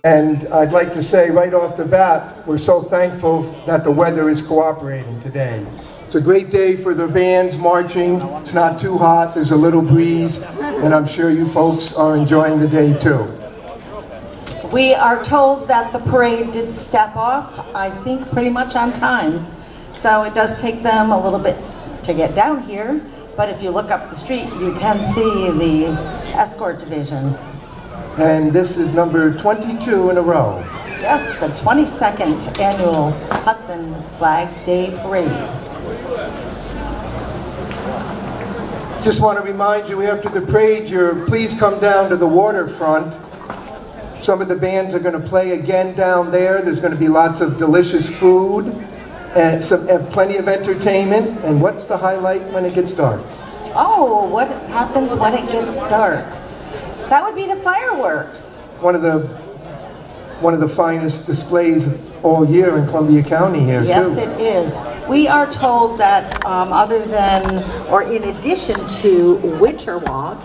And I'd like to say right off the bat, we're so thankful that the weather is cooperating today. It's a great day for the bands marching. It's not too hot, there's a little breeze, and I'm sure you folks are enjoying the day too. We are told that the parade did step off, I think pretty much on time. So it does take them a little bit to get down here, but if you look up the street, you can see the escort division. And this is number 22 in a row. Yes, the 22nd annual Hudson Flag Day Parade. Just want to remind you, after the parade, please come down to the waterfront. Some of the bands are going to play again down there. There's going to be lots of delicious food and plenty of entertainment. And what's the highlight when it gets dark? Oh, what happens when it gets dark? That would be the fireworks. One of the finest displays all year in Columbia County here, yes, too. Yes, it is. We are told that other than, or in addition to Winter Walk,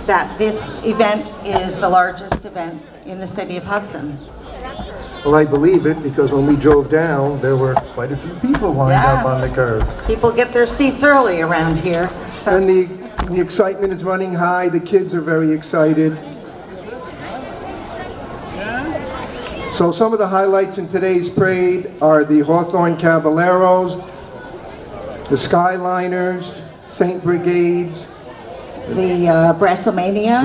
that this event is the largest event in the city of Hudson. Well, I believe it, because when we drove down, there were quite a few people lined up on the curb. People get their seats early around here. So. And the excitement is running high. The kids are very excited. So some of the highlights in today's parade are the Hawthorne Caballeros, the Skyliners, St. Brigades, the Brassomania.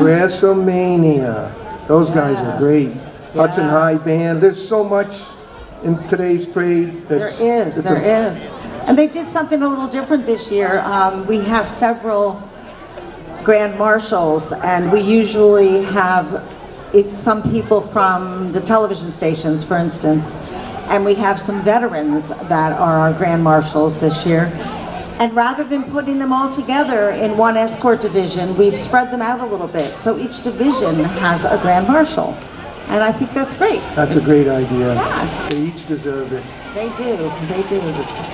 Those guys are great. Hudson High Band. There's so much in today's parade. There is. And they did something a little different this year. We have several grand marshals, and we usually have some people from the television stations, for instance, and we have some veterans that are our grand marshals this year. And rather than putting them all together in one escort division, we've spread them out a little bit. So each division has a grand marshal. And I think that's great. That's a great idea. Yeah. They each deserve it. They do.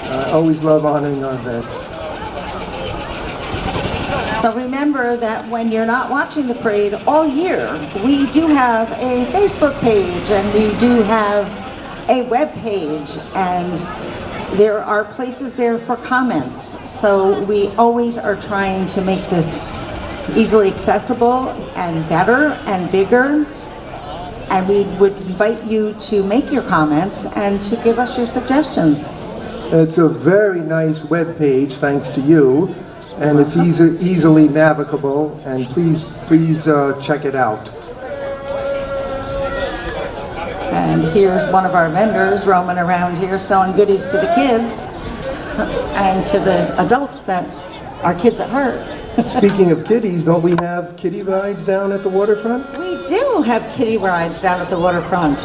I always love honoring our vets. So remember that when you're not watching the parade all year, we do have a Facebook page and we do have a web page, and there are places there for comments. So we always are trying to make this easily accessible and better and bigger. And we would invite you to make your comments and to give us your suggestions. It's a very nice web page, thanks to you, and it's easily navigable. And please check it out. And here's one of our vendors roaming around here selling goodies to the kids and to the adults that are kids at heart. Speaking of kiddies, don't we have kiddie rides down at the waterfront? We do have kiddie rides down at the waterfront.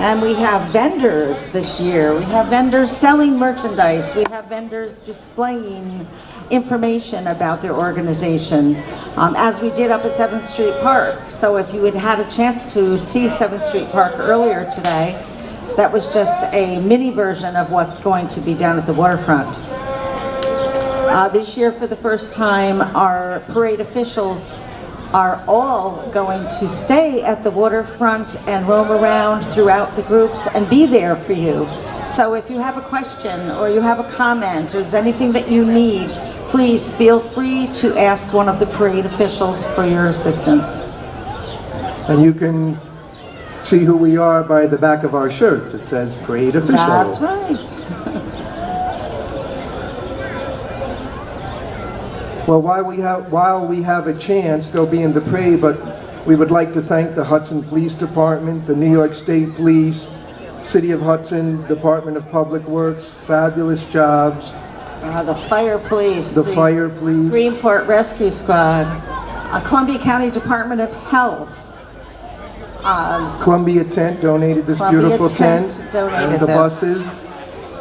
And we have vendors this year. We have vendors selling merchandise. We have vendors displaying information about their organization, as we did up at 7th Street Park. So if you had had a chance to see 7th Street Park earlier today, that was just a mini version of what's going to be down at the waterfront. This year, for the first time, our parade officials are all going to stay at the waterfront and roam around throughout the groups and be there for you. So if you have a question or you have a comment or there's anything that you need, please feel free to ask one of the parade officials for your assistance. And you can see who we are by the back of our shirts. It says Parade Official. That's right. Well, while we have a chance, they'll be in the parade, but we would like to thank the Hudson Police Department, the New York State Police, City of Hudson, Department of Public Works, fabulous jobs. The Fire Police. The Fire Police. Greenport Rescue Squad. Columbia County Department of Health. Columbia Tent donated this beautiful tent. Donated and the this. buses.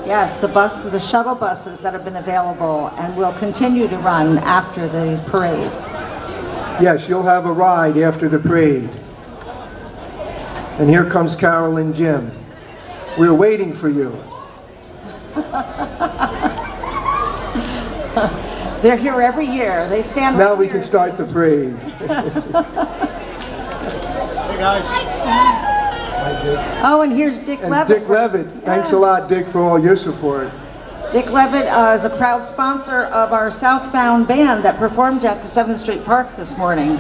Yes, the shuttle buses that have been available and will continue to run after the parade. Yes, you'll have a ride after the parade. And here comes Carol and Jim. We're waiting for you. They're here every year. They stand Now right we here. can start the parade. Hey guys. Hi, Dick. Oh, and here's Dick And Levitt. Dick Levitt. Thanks a lot, Dick, for all your support. Dick Levitt is a proud sponsor of our Southbound band that performed at the 7th Street Park this morning.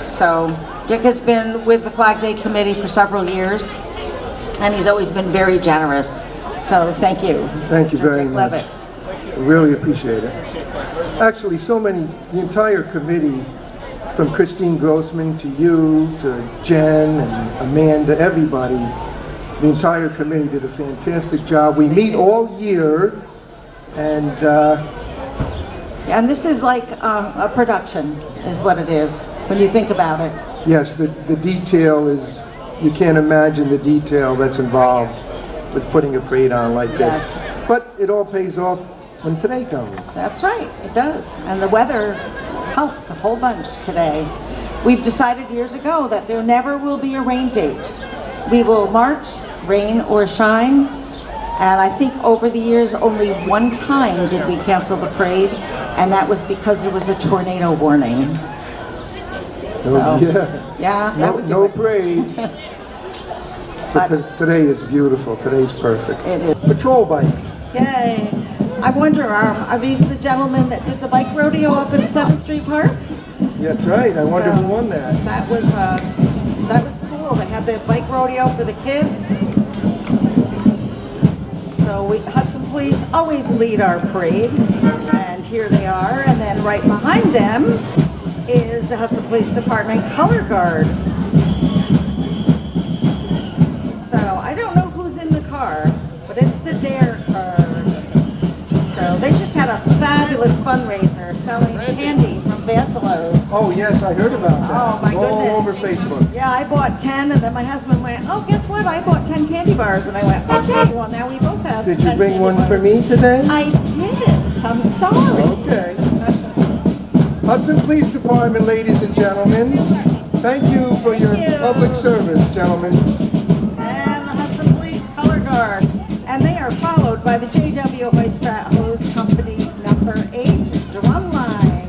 So Dick has been with the Flag Day Committee for several years, and he's always been very generous. So thank you. Thank you very Dick much. Levitt. Really appreciate it. Actually, so many, the entire committee, from Christine Grossman to you, to Jen and Amanda, everybody, the entire committee did a fantastic job. We meet all year, and this is like a production, is what it is, when you think about it. yes, the detail is, you can't imagine the detail that's involved with putting a parade on like this. Yes. But it all pays off when today comes. That's right, it does. And the weather helps a whole bunch today. We've decided years ago that there never will be a rain date. We will march, rain or shine. And I think over the years, only one time did we cancel the parade, and that was because there was a tornado warning. Oh, So, yeah. Yeah, that would do No it. parade. But today is beautiful. Today's perfect. It is. Patrol bikes. Yay. I wonder, are these the gentlemen that did the bike rodeo up in 7th Street Park? That's right. I wonder So, who won that. That was cool. They had the bike rodeo for the kids. So Hudson Police always lead our parade, and here they are. And then right behind them is the Hudson Police Department Color Guard. So I don't know who's in the car, but it's the Dare car. So they just had a fabulous fundraiser selling candy from Basilos. Oh, yes, I heard about that. Oh, my goodness. All over Facebook. Yeah, I bought 10, and then my husband went, oh, guess what? I bought 10 candy bars. And I went, okay, well, now we both have Did you 10 bring candy one bars. for me today? I didn't. I'm sorry. Okay. Hudson Police Department, ladies and gentlemen. Thank you for your Thank you. public service, gentlemen. And the Hudson Police Color Guard. And they are followed by the JW Hose Company number 8 Drumline.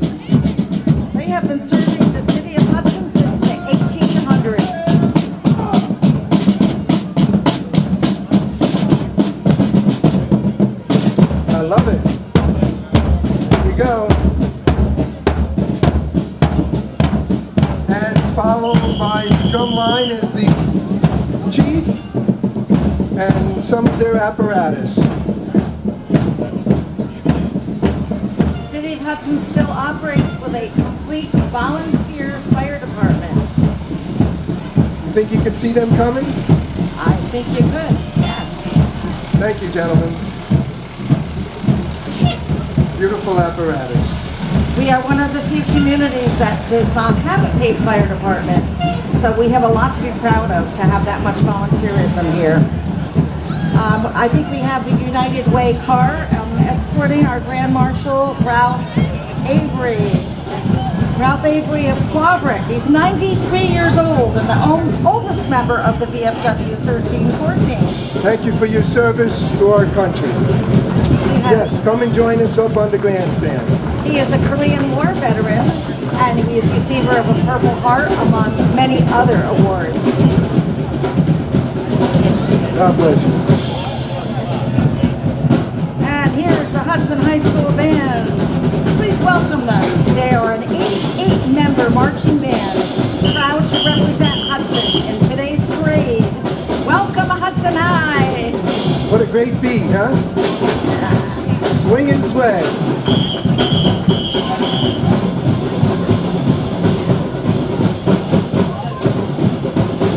They have been serving the city of Hudson since the 1800s. I love it. Here we go. And followed by Drumline is the chief and some of their apparatus. City of Hudson still operates with a complete volunteer fire department. You think you could see them coming? I think you could, yes. Thank you, gentlemen. Beautiful apparatus. We are one of the few communities that does not have a paid fire department, so we have a lot to be proud of to have that much volunteerism here. I think we have the United Way car escorting our Grand Marshal, Ralph Avery. Ralph Avery of Quabrick. He's 93 years old and the oldest member of the VFW 1314. Thank you for your service to our country. Yes, come and join us up on the grandstand. He is a Korean War veteran, and he is receiver of a Purple Heart among many other awards. God bless you. And here's the Hudson High School Band. Please welcome them. They are an 88-member marching band, proud to represent Hudson in today's parade. Welcome, Hudson High. What a great beat, huh? Swing and sway.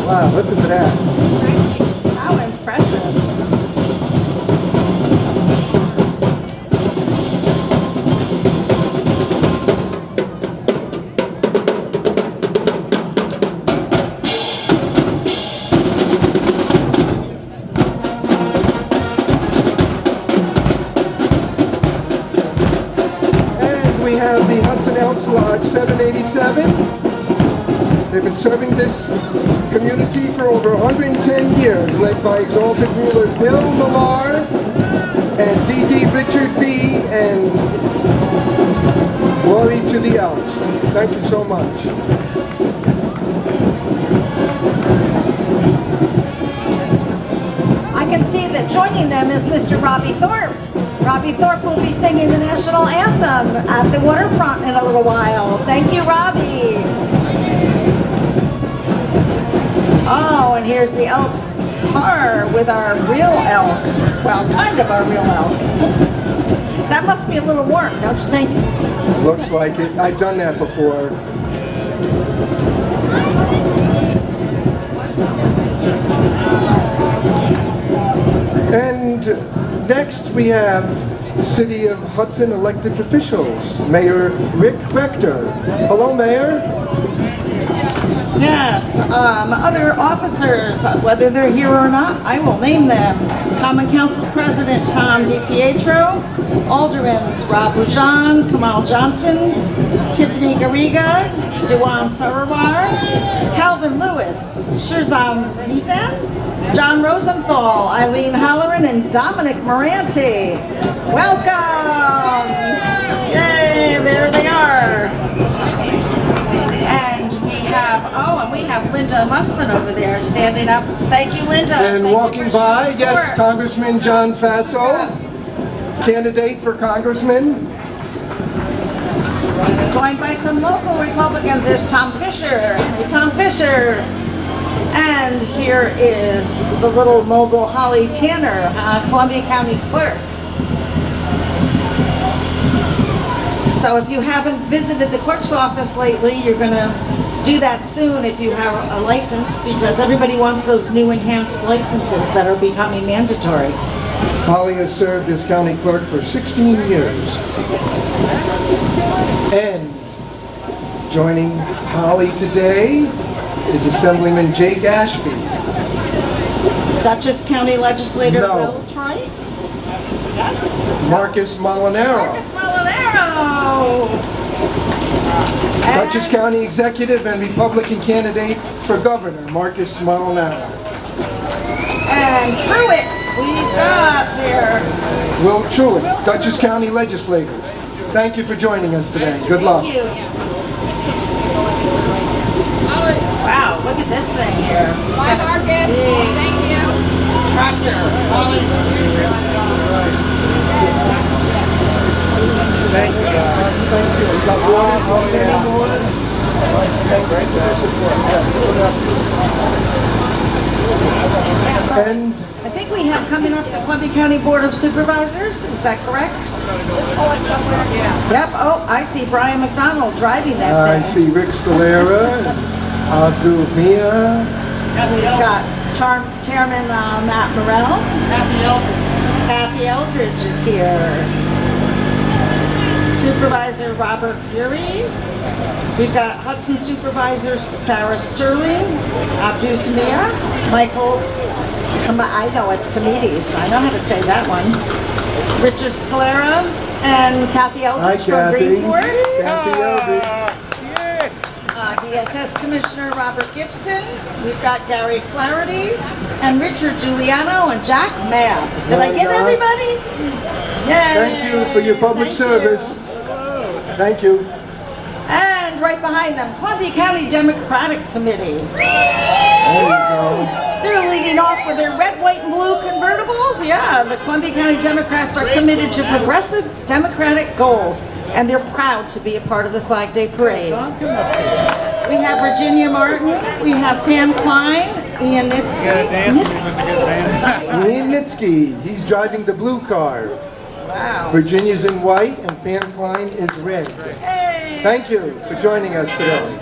Wow, listen to that. How impressive. And we have the Hudson Elks Lodge 787. They've been serving this community for over 110 years, led by exalted rulers Will Millar and D.D. Richard B. and glory to the Elks. Thank you so much. them is Mr. Robbie Thorpe. Robbie Thorpe will be singing the national anthem at the waterfront in a little while. Thank you, Robbie. Oh, and here's the Elks car with our real elk. Well, kind of our real elk. That must be a little warm, don't you think? Looks like it. I've done that before. And next we have City of Hudson elected officials. Mayor Rick Rector. Hello, Mayor. Yes, other officers, whether they're here or not, I will name them. Common Council President Tom DiPietro, Aldermans Rob Bujan, Kamal Johnson, Tiffany Garriga, Dewan Sarawar, Calvin Lewis, Shirzam Nizam, John Rosenthal, Eileen Halloran, and Dominic Moranti. Welcome! Yay, there they are. And we have Linda Mussman over there standing up. Thank you, Linda. And Thank walking you for by, showing yes, support. Congressman John Faso, candidate for congressman. Joined by some local Republicans. There's Tom Fisher. Hey, Tom Fisher. And here is the little mogul Holly Tanner, Columbia County Clerk. So if you haven't visited the clerk's office lately, you're going to do that soon if you have a license, because everybody wants those new enhanced licenses that are becoming mandatory. Holly has served as county clerk for 16 years. And joining Holly today is Assemblyman Jay Gashby. Dutchess County Legislator No. Bill Troy. Yes. Marcus Molinaro. Marcus Molinaro. Dutchess County Executive and Republican candidate for governor, Marcus Molinaro. And Truitt, we've got there. Will Truitt, Dutchess County Legislator. Thank you for joining us today. Good luck. Thank you. Wow, look at this thing here. Bye, Marcus. Thank you. Tractor. Thank you. You got water? And I think we have coming up the Columbia County Board of Supervisors. Is that correct? Just pull it somewhere. Yeah. Yep. Oh, I see Brian McDonald driving that I thing. see Rick Stalera, Abdul Mia, We've got Chairman Matt Morrell. Kathy Eldridge is here. Supervisor Robert Bury. We've got Hudson Supervisors Sarah Sterling, Abdul Mia, Michael, I know it's Comedes, I know how to say that one. Richard Scalera and Kathy Hi Eldridge from Kathy. Greenport. Kathy Eldridge. DSS Commissioner Robert Gibson. We've got Gary Flaherty and Richard Giuliano and Jack Mabb. Did I Well get done. everybody? Yay! Thank you for your public Thank service. you. Thank you. And right behind them, Columbia County Democratic Committee. There you go. They're leading off with their red, white, and blue convertibles. Yeah, the Columbia County Democrats are committed to progressive democratic goals, and they're proud to be a part of the Flag Day Parade. We have Virginia Martin, we have Pam Klein, Ian Nitsky. Ian Nitsky, he's driving the blue car. Wow. Virginia's in white and Pam Klein is red. Hey. Thank you for joining us today.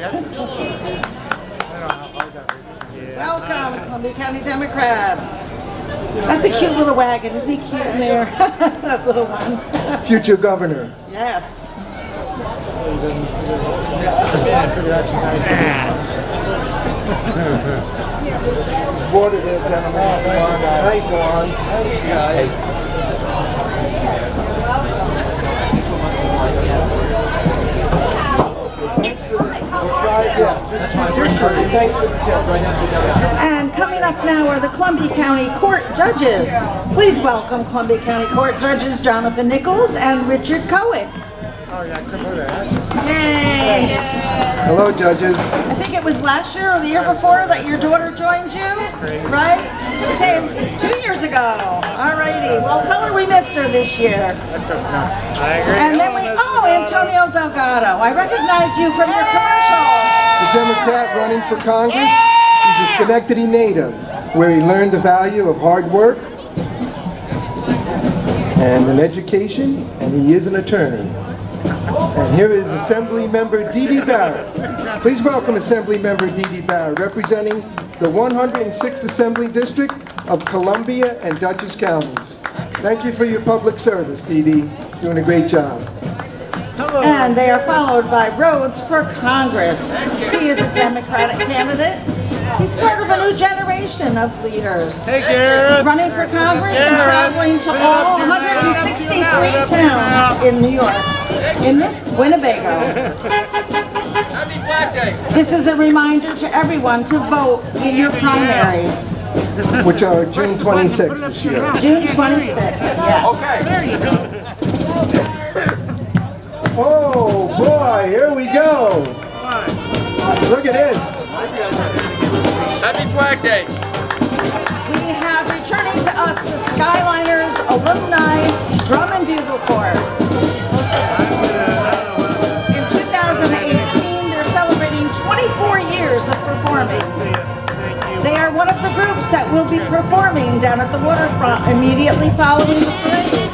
Welcome, Columbia County Democrats. That's a cute little wagon, isn't he cute in there? That little one. Future governor. Yes. Water there, gentlemen. Hi, Dawn. Hi. And coming up now are the Columbia County Court Judges. Please welcome Columbia County Court Judges Jonathan Nichols and Richard Cowick. Yay! Hello, judges. I think it was last year or the year before that your daughter joined you, right? She came 2 years ago. All righty. Well, tell her we missed her this year. I agree. And then Antonio Delgado. I recognize you from your commercials. The Democrat running for Congress. He's a Schenectady native, where he learned the value of hard work and an education, and he is an attorney. And here is Assembly Member Dee Dee Barrett. Please welcome Assembly Member Dee Dee Barrett, representing the 106th Assembly District of Columbia and Dutchess Counties. Thank you for your public service, Dee Dee. Doing a great job. And they are followed by Rhodes for Congress. He is a Democratic candidate. He's part of a new generation of leaders. Hey, Garrett. Running for Congress and traveling to all 163 towns in New York. In this Winnebago. Happy Flag Day. This is a reminder to everyone to vote in your primaries. Which are June 26th this year. June 26th, yes. Oh boy, here we go. Look at this. Happy Flag Day. We have returning to us the Skyliners Alumni Drum and Bugle Corps. In 2018, they're celebrating 24 years of performing. They are one of the groups that will be performing down at the waterfront immediately following the parade.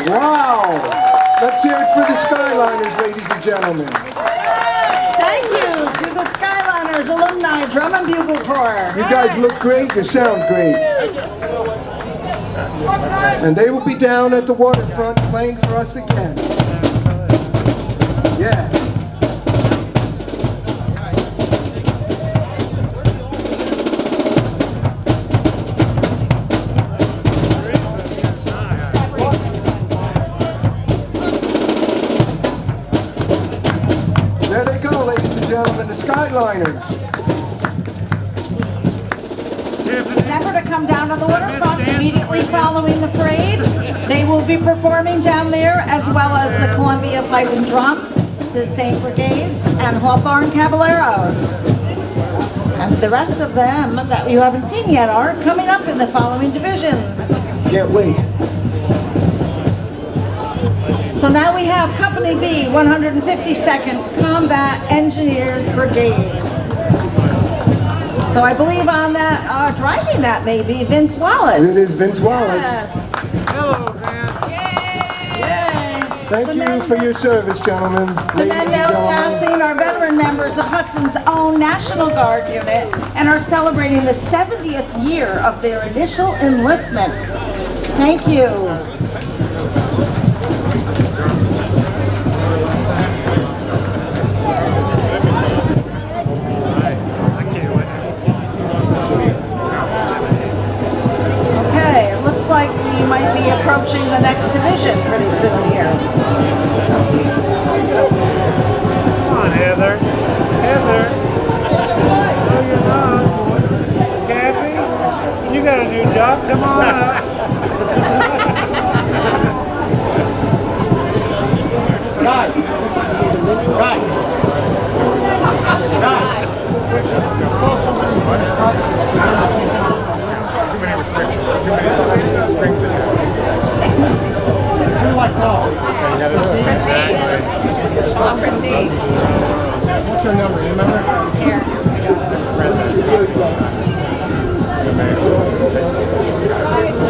Wow! Let's hear it for the Skyliners, ladies and gentlemen. Thank you to the Skyliners Alumni Drum and Bugle Corps. You guys look great, you sound great. And they will be down at the waterfront playing for us again. Yeah. There they go, ladies and gentlemen, the Skyliners. Remember to come down to the waterfront immediately following the parade. They will be performing down there, as well as the Columbia Pipe and Drum, the St. Brigades, and Hawthorne Caballeros. And the rest of them that you haven't seen yet are coming up in the following divisions. Can't wait. So now we have Company B, 152nd Combat Engineers Brigade. So I believe on that, driving that may be Vince Wallace. It is Vince Wallace. Yes. Hello, man. Yay! Thank you for your service, gentlemen. The Ladies men and now gentlemen. passing are veteran members of Hudson's own National Guard unit and are celebrating the 70th year of their initial enlistment. Thank you. Okay, it looks like we might be approaching the next division pretty soon here. Come on, Heather. Heather. No, you're not. Kathy, you got a new job. Come on up. Christine. What's your number, remember?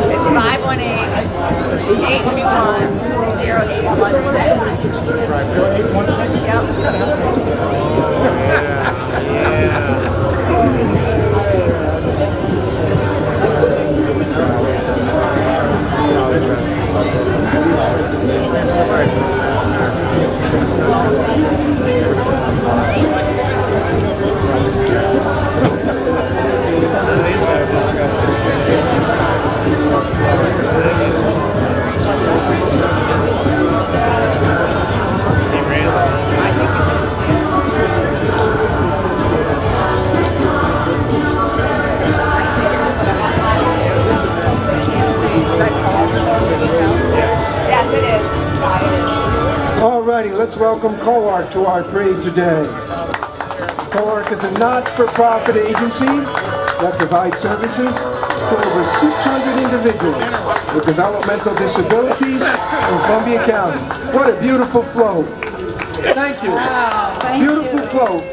It's 518-821-0816. Yep. Yes, it is. Alrighty, let's welcome COARC to our parade today. COARC is a not-for-profit agency that provides services to over 600 individuals with developmental disabilities in Columbia County. What a beautiful float. Thank you. Thank Beautiful you. float.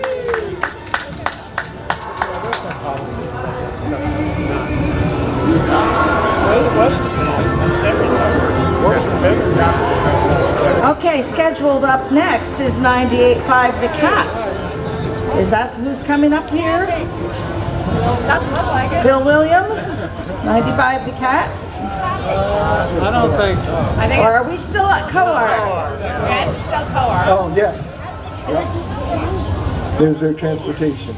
Okay, scheduled up next is 98.5 The Cat. Is that who's coming up here? Doesn't look like it. Bill Williams, 95 The Cat? I don't think so. I think Or are we still at COARC? it's still co-op. Oh, yes. Yep. There's their transportation.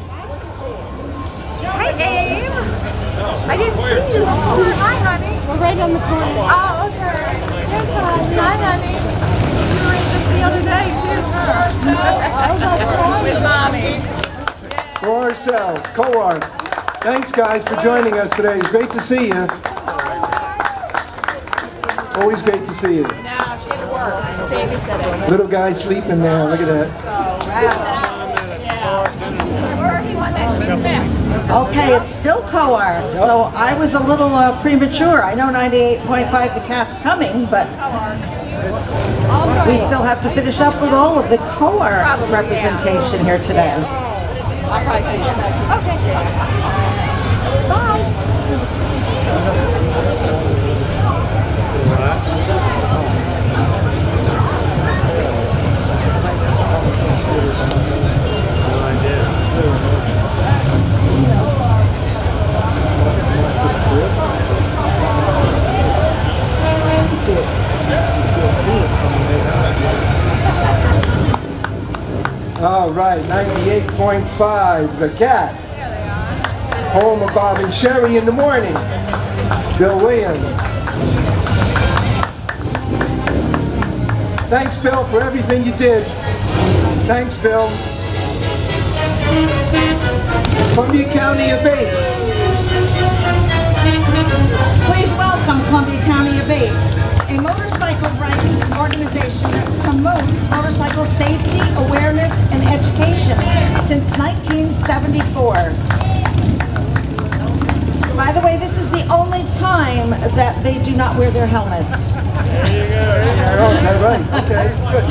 Hi, Abe. I didn't see you. Hi, honey. We're right on the corner. Oh, okay. Yes, hi, honey. You were in this the other day, too, huh? With Mommy. For ourselves, COARC. Thanks, guys, for joining us today. It's great to see you. Always great to see you. No, she had to work. Babysitting. Little guy sleeping there. Look at that. Working one that she's missed. Okay, it's still COARC, so I was a little premature. I know 98.5 The Cat's coming, but we still have to finish up with all of the COARC representation here today. I'll probably see you. Okay. Bye. All right, 98.5, The Cat. Home of Bob and Sherry in the morning. Bill Williams. Thanks, Bill, for everything you did. Thanks, Bill. Columbia County Abate. Please welcome Columbia County Abate, a motorcycle rights organization that promotes motorcycle safety, awareness, and education since 1974. By the way, this is the only time that they do not wear their helmets. There you go. Oh, is that right? Okay, good.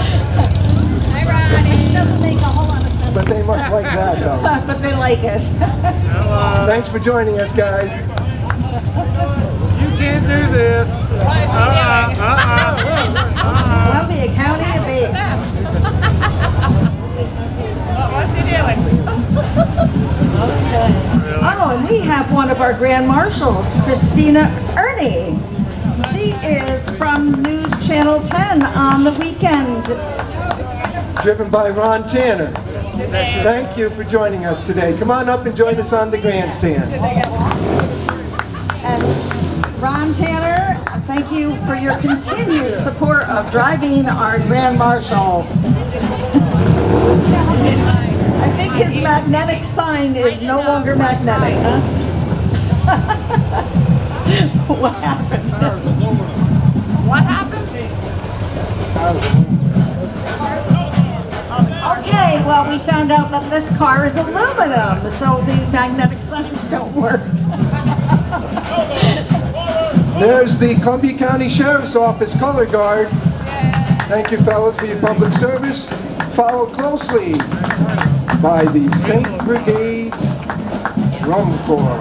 Hi, Ronnie. Which doesn't make a whole lot of sense. But they must like that, though. But they like it. Hello. Thanks for joining us, guys. You can't do this. Columbia County Abate. What's he doing? Oh, and we have one of our Grand Marshals, Christina Ernie. She is from News Channel 10 on the weekend. Driven by Ron Tanner. Thank you for joining us today. Come on up and join us on the grandstand. And Ron Tanner, thank you for your continued support of driving our Grand Marshal. I think his magnetic sign is no longer magnetic, huh? What happened? What happened? Okay, well, we found out that this car is aluminum, so the magnetic signs don't work. There's the Columbia County Sheriff's Office color guard. Thank you, fellas, for your public service. Followed closely by the St. Brigade's Drum Corps.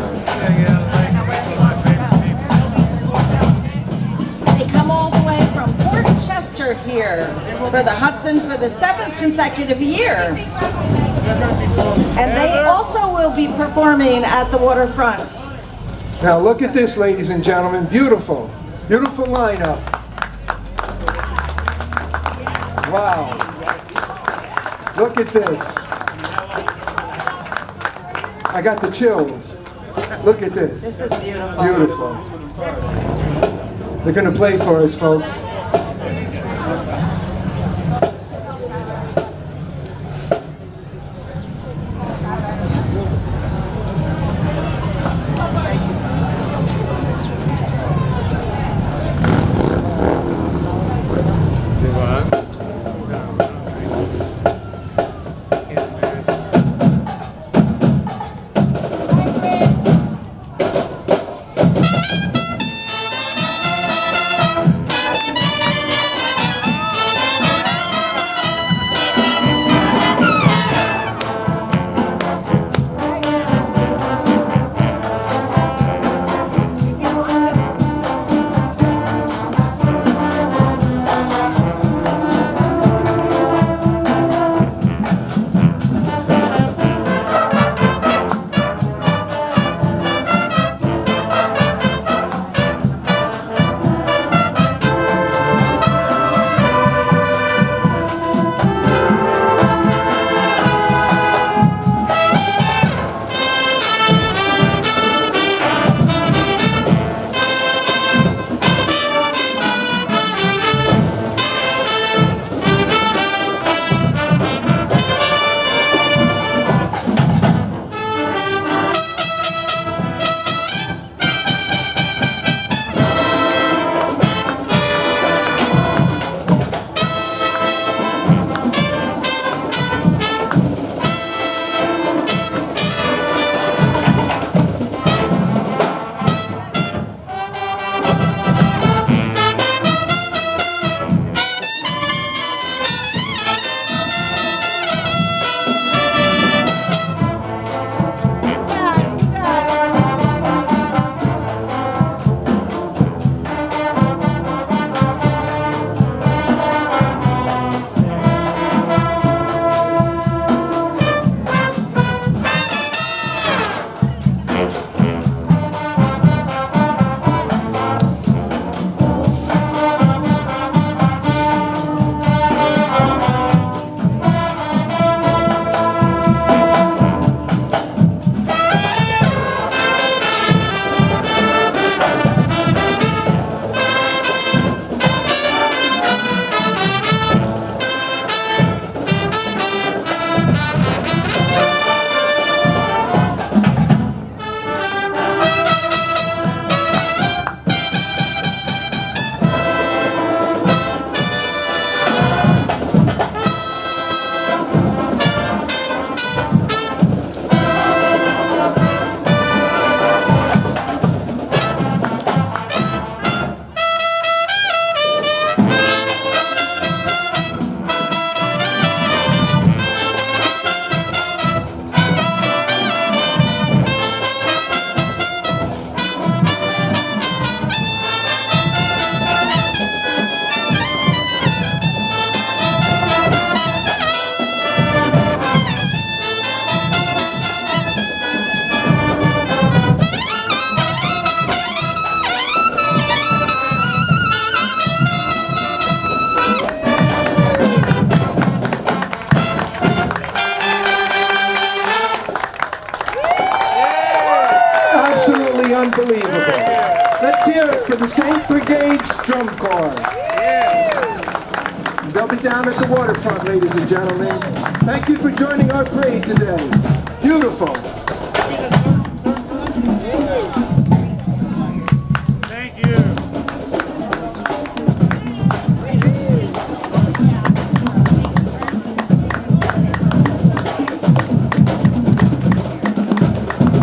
They come all the way from Port Chester here for the Hudson for the 7th consecutive year. And they also will be performing at the waterfront. Now look at this, ladies and gentlemen. Beautiful. Beautiful lineup. Wow. Look at this. I got the chills. Look at this. This is beautiful. Beautiful. They're going to play for us, folks. Unbelievable. Let's hear it for the St. Brigade's Drum Corps. They'll be down at the waterfront, ladies and gentlemen. Thank you for joining our parade today. Beautiful. Thank you.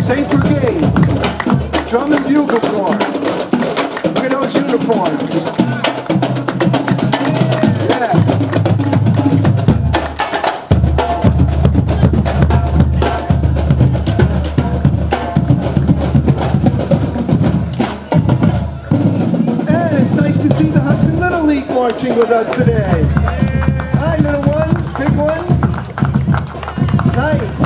St. Brigade's Drum and Bugle Corps. Look at those uniforms. Yeah. being with us today. Hi, little ones, big ones. Nice.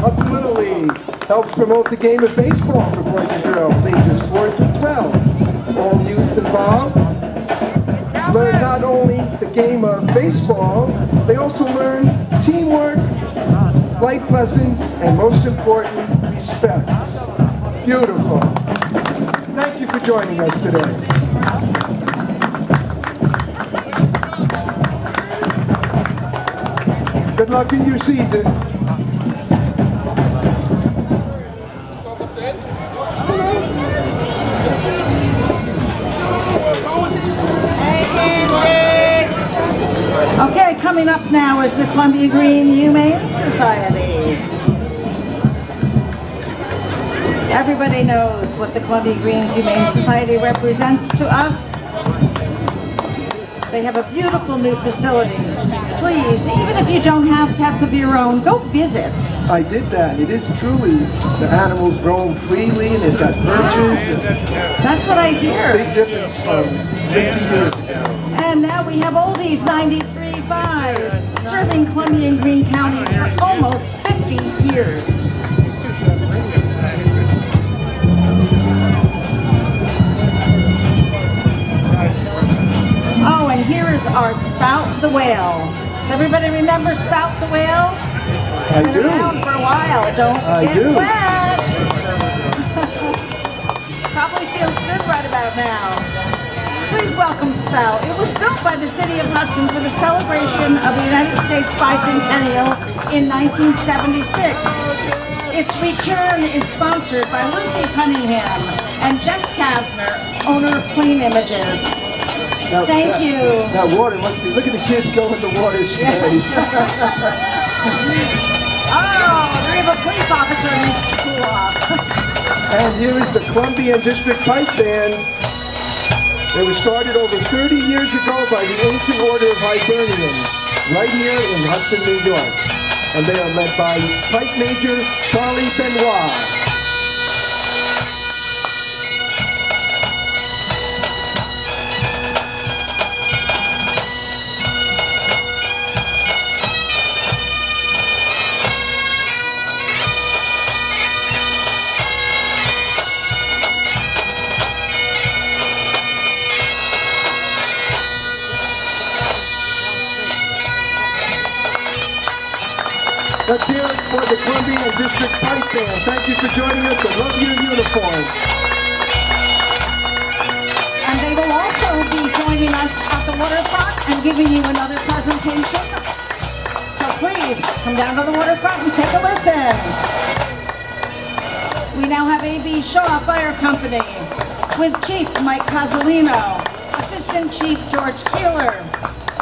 Hudson Little League helps promote the game of baseball for boys and girls ages 4 through 12. All youth involved learn not only the game of baseball, they also learn teamwork, life lessons, and most important, respect. Beautiful. Thank you for joining us today. Good luck in your season. Okay, coming up now is the Columbia Green Humane Society. Everybody knows what the Columbia Green Humane Society represents to us. They have a beautiful new facility. Please, even if you don't have pets of your own, go visit. I did that. It is truly, the animals roam freely and they've got perches. That's what I hear. Big difference from 50 years ago. And now we have Oldies 93.5, serving Columbia and Greene County for almost 50 years. Oh, and here is our Spout the Whale. Does everybody remember Spout the Whale? I Been do. around for a while. Don't I get do. wet. Probably feels good right about now. Please welcome Spout. It was built by the city of Hudson for the celebration of the United States bicentennial in 1976. Its return is sponsored by Lucy Cunningham and Jess Kasner, owner of Clean Images. Now, Thank you. That water must be, look at the kids go in the water. Oh, we have a police officer in this school. And here is the Columbia District Pipe Band. They were started over 30 years ago by the Ancient Order of Hibernians, right here in Hudson, New York. And they are led by Pipe Major Charlie Benoit. Let's hear it for the Columbia District Pipe Band. Thank you for joining us. I love your uniforms. And they will also be joining us at the waterfront and giving you another presentation. So please, come down to the waterfront and take a listen. We now have A.B. Shaw Fire Company with Chief Mike Casalino, Assistant Chief George Keeler,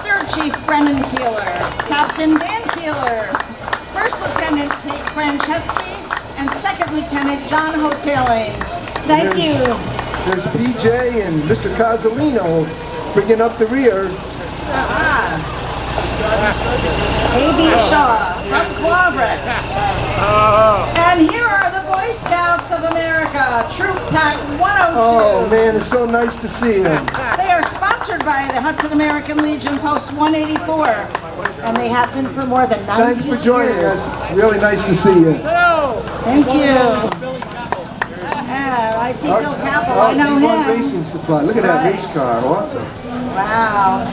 Third Chief Brendan Keeler, Captain Dan Keeler, First Lieutenant Kate Franceschi, and Second Lieutenant John Hoteling. Thank you. There's PJ and Mr. Casalino bringing up the rear. A.B. Shaw from Clobrick. And here are the Boy Scouts of America, Troop Pack 102. Oh man, it's so nice to see them. They are sponsored by the Hudson American Legion Post 184, and they have been for more than 90 Thanks for joining years. us. Really nice to see you. Thank you. And I see Bill Capel, I know G1 him. Racing Supply. Look at that race car. Awesome. Wow.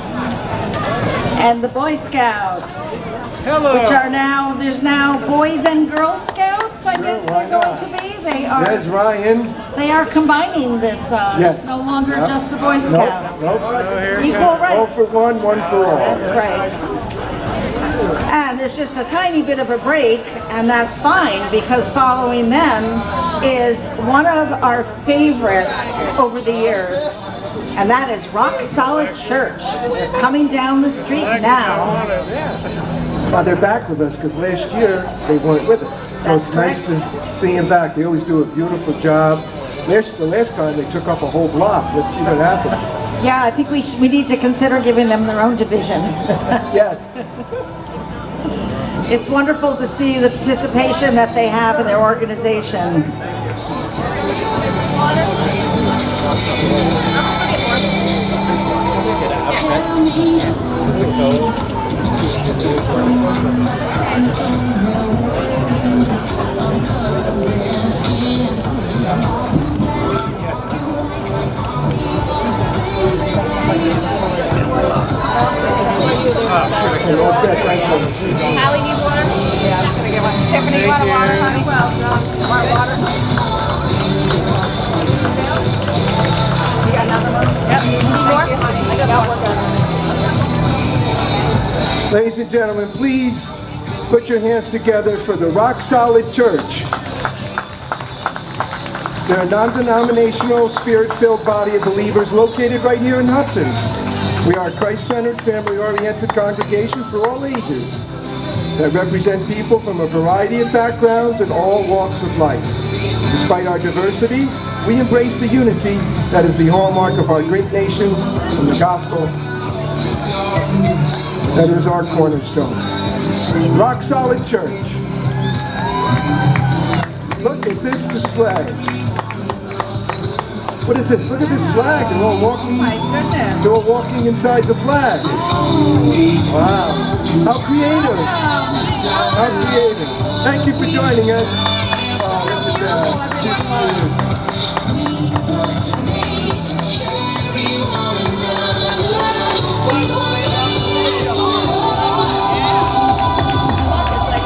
And the Boy Scouts, Hello. which are now, there's now Boys and Girl Scouts, I guess why they're going not? to be. There's Ryan. They are combining this. Yes. It's no longer Yep. just the Boy Scouts. Nope. Equal All rights. for one, one for all. That's right. And there's just a tiny bit of a break, and that's fine, because following them is one of our favorites over the years, and that is Rock Solid Church. They're coming down the street now. Well, they're back with us because last year they weren't with us. So That's it's nice to see them back. They always do a beautiful job. The last time they took up a whole block. Let's see what happens. Yeah, I think we need to consider giving them their own division. Yes. It's wonderful to see the participation that they have in their organization. Allie, need water? Yeah, I'm gonna get one. Tiffany, you want a water, honey? Well, want water? You got another one? Yep. Need more? I got one. Ladies and gentlemen, please put your hands together for the Rock Solid Church. They're a non-denominational, spirit-filled body of believers located right here in Hudson. We are a Christ-centered, family-oriented congregation for all ages that represent people from a variety of backgrounds and all walks of life. Despite our diversity, we embrace the unity that is the hallmark of our great nation and the gospel that is our cornerstone. Rock Solid Church. Look at this display. What is this? Look at this flag. They're all walking. My goodness. They're all walking inside the flag. Wow. How creative. How creative. Thank you for joining us. Oh, look at that.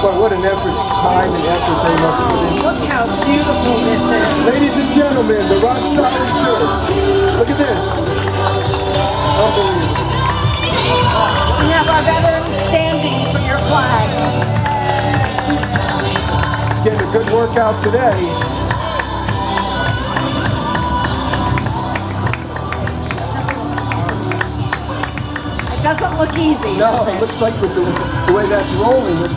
But what an effort, time and effort they must put in. Look how beautiful this is. Ladies and gentlemen, the Rock Solid Church. Look at this. Unbelievable. We have our veterans standing for your flag. Getting a good workout today. It doesn't look easy, No, does it it? looks like with the way that's rolling.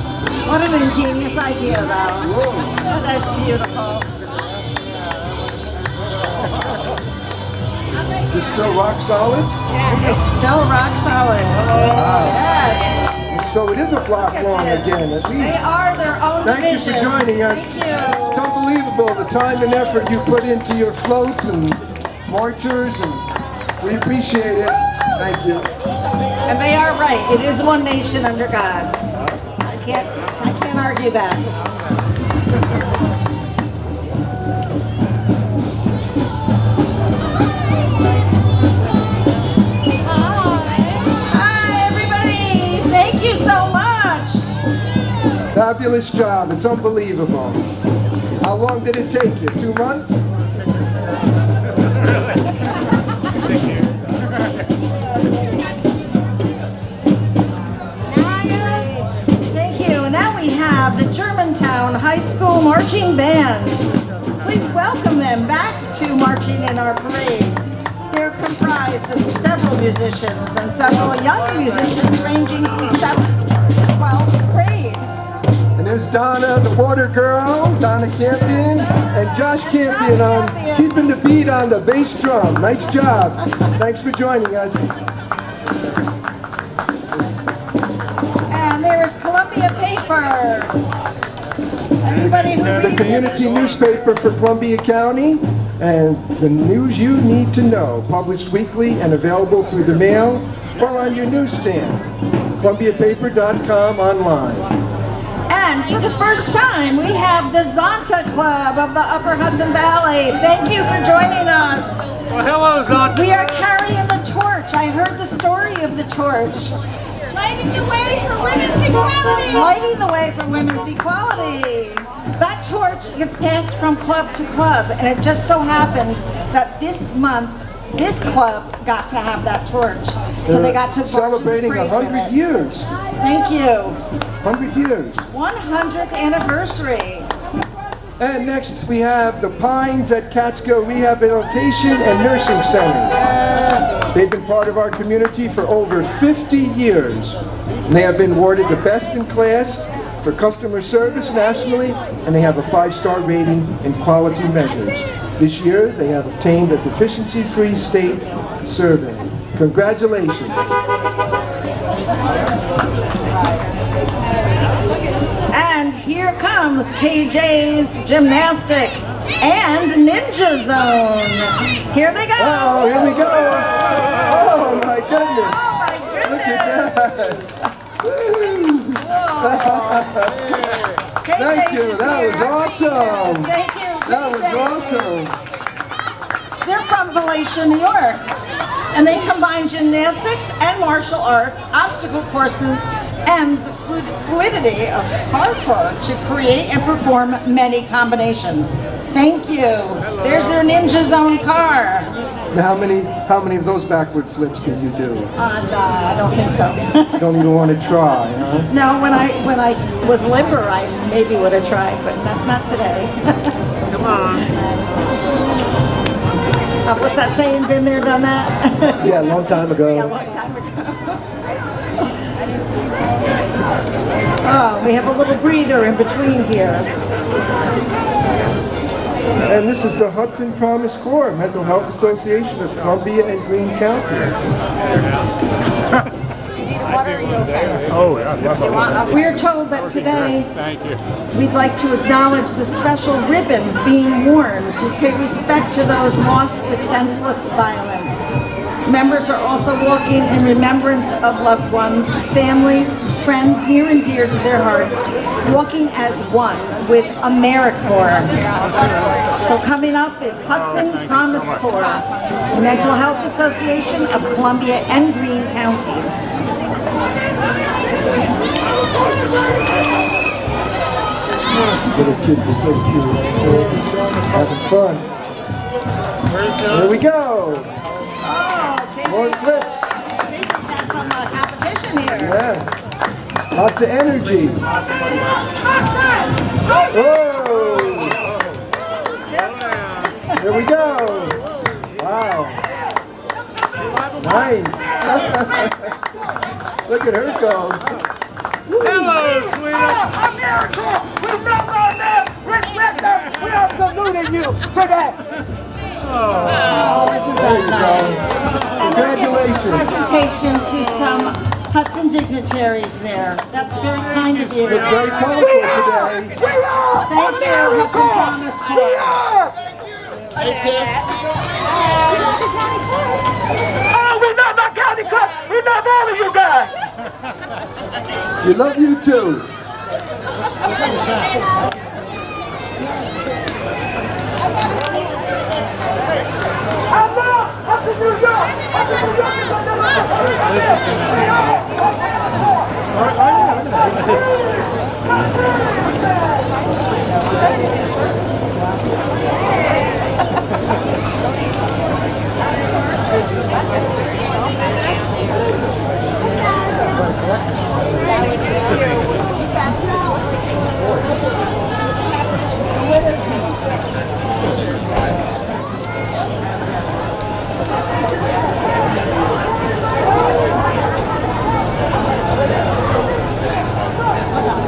What an ingenious idea, though. Whoa. That's beautiful. Is it still rock solid? It's still rock solid. Wow. Yes. So it is a block Look long at this. again, at They least. are their own Thank you division. for joining us. Thank you. It's unbelievable the time and effort you put into your floats and marchers, and we appreciate it. Thank you. And they are right. It is one nation under God. I can't argue that. Hi, everybody. Thank you so much. Fabulous job. It's unbelievable. How long did it take you? 2 months? Thank you. Now we have the Germantown High School Marching Band. Please welcome them back to marching in our parade. They're comprised of several musicians and several young musicians ranging from 7th to 12th grade. And there's Donna, the water girl, Donna Campion, and Josh Campion on keeping the beat on the bass drum. Nice job. Thanks for joining us. And there is Columbia Paper. Everybody who The reads community newspaper for Columbia County, and the news you need to know, published weekly and available through the mail or on your newsstand. ColumbiaPaper.com online. And for the first time, we have the Zonta Club of the Upper Hudson Valley. Thank you for joining us. Well, hello, Zonta. We are carrying the torch. I heard the story of the torch. Lighting the way for women's equality. Lighting the way for women's equality. That torch gets passed from club to club, and it just so happened that this month, this club got to have that torch. So they got to march Celebrating free with 100 it. years. Thank you. 100 years. 100th anniversary. And next we have the Pines at Catskill Rehabilitation and Nursing Center. They've been part of our community for over 50 years. And they have been awarded the best in class for customer service nationally, and they have a 5-star rating in quality measures. This year they have obtained a deficiency-free state survey. Congratulations. And here comes KJ's Gymnastics and Ninja Zone. Here they go. Oh, here we go. Oh my goodness. Thank you. That was awesome. Thank you. That was awesome. They're from Valatia, New York, and they combine gymnastics and martial arts, obstacle courses, and the fluidity of parkour to create and perform many combinations. Thank you. There's their Ninja Zone car. Now, how many of those backward flips did you do? No, I don't think so. Don't even want to try, huh? No, when I was limber, I maybe would have tried, but not today. Come on. What's that saying? Been there, done that? Yeah, a long time ago. Yeah, a long time ago. Oh, we have a little breather in between here. And this is the Hudson Promise Corps, Mental Health Association of Columbia and Greene Counties. Oh, yeah. We're told that today Thank you. we'd like to acknowledge the special ribbons being worn to pay respect to those lost to senseless violence. Members are also walking in remembrance of loved ones, family, friends near and dear to their hearts, walking as one with AmeriCorps. So coming up is Hudson Promise Corps, Mental Health Association of Columbia and Greene Counties. Little kids are so cute. Having fun. Here we go. More flips. Has some competition here. Yes. Lots of energy. Whoa. Here we go. Wow. Nice. Look at her go. Hello, sweetheart. America! We love our land! Respect them! We are saluting you today! There you go. Congratulations. Presentation to some Hudson dignitaries there. That's very kind of you. Look very colorful today. We are Thank you, Hudson Promise Corps. Oh, we love my county club! We love all of you guys! We love you too. I love Hudson, New York! Hudson, New York is on the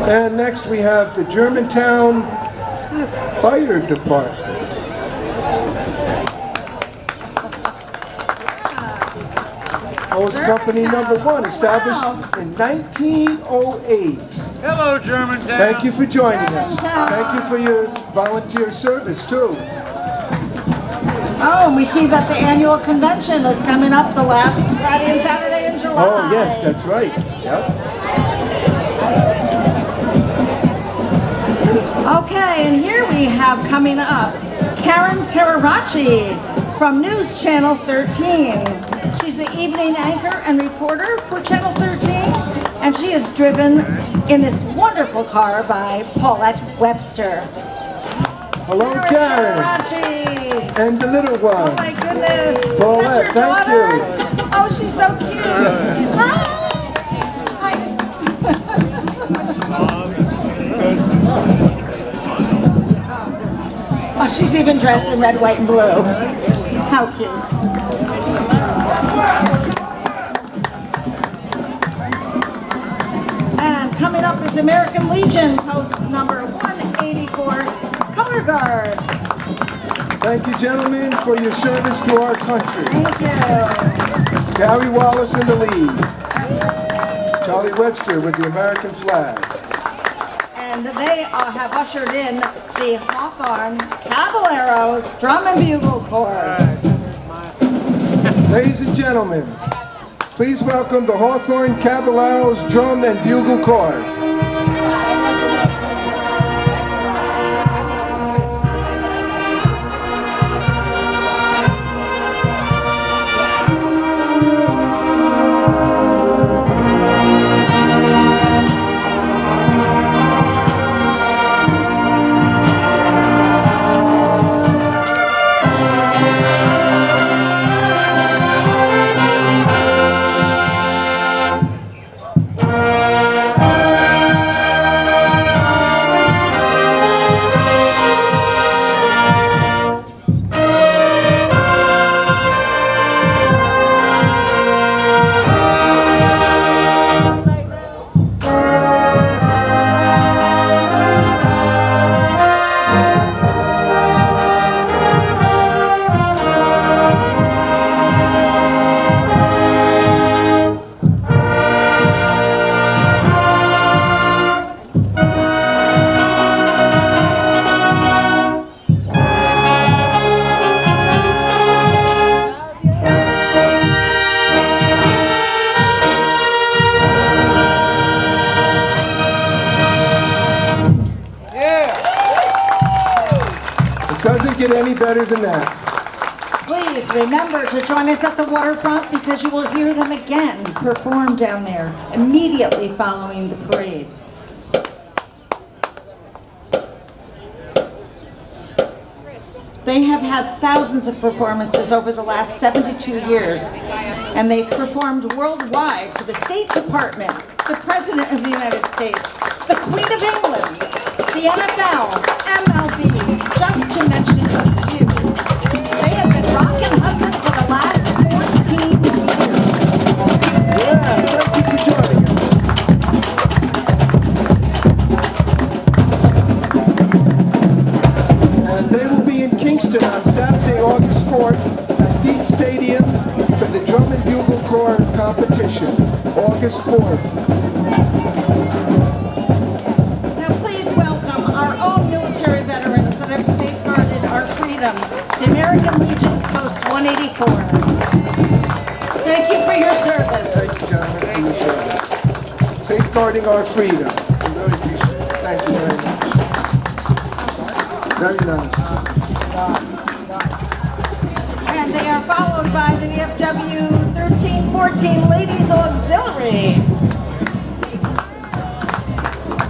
And next we have the Germantown Fire Department. Hose Company number 1, established in 1908. Hello, Germantown. Thank you for joining us. Thank you for your volunteer service too. Oh, and we see that the annual convention is coming up the last Friday and Saturday in July. Oh yes, that's right. Yep. Okay, and here we have coming up Karen Terarachi from News Channel 13. She's the evening anchor and reporter for Channel 13, and she is driven in this wonderful car by Paulette Webster. Hello, Karen. Terarachi. And the little Oh one. my goodness. Is Paulette, that your thank daughter? you. Oh, she's so cute. Hi. Oh, she's even dressed in red, white, and blue. How cute. And coming up is American Legion, post number 184, Color Guard. Thank you, gentlemen, for your service to our country. Thank you. Gary Wallace in the lead. Charlie Webster with the American flag. And they have ushered in the Hawthorne Caballeros Drum and Bugle Corps. Ladies and gentlemen, Please welcome the Hawthorne Caballeros Drum and Bugle Corps. Doesn't get any better than that. Please remember to join us at the waterfront because you will hear them again perform down there immediately following the parade. They have had thousands of performances over the last 72 years, and they've performed worldwide for the State Department, the President of the United States, the Queen of England, the NFL, MLB, just to mention a few. They have been rocking Hudson for the last 14 years. Yeah, thank you for joining us. And they will be in Kingston on Saturday, August 4th at Dean Stadium for the Drum and Bugle Corps competition, August 4th. Now please welcome our own military veterans that have safeguarded our freedom, the American Legion Post 184. Thank you for your service. Thank you, gentlemen, for your service. Safeguarding our freedom. We really appreciate it. Thank you very much. Very nice. And they are followed by the VFW 1314 Ladies Auxiliary.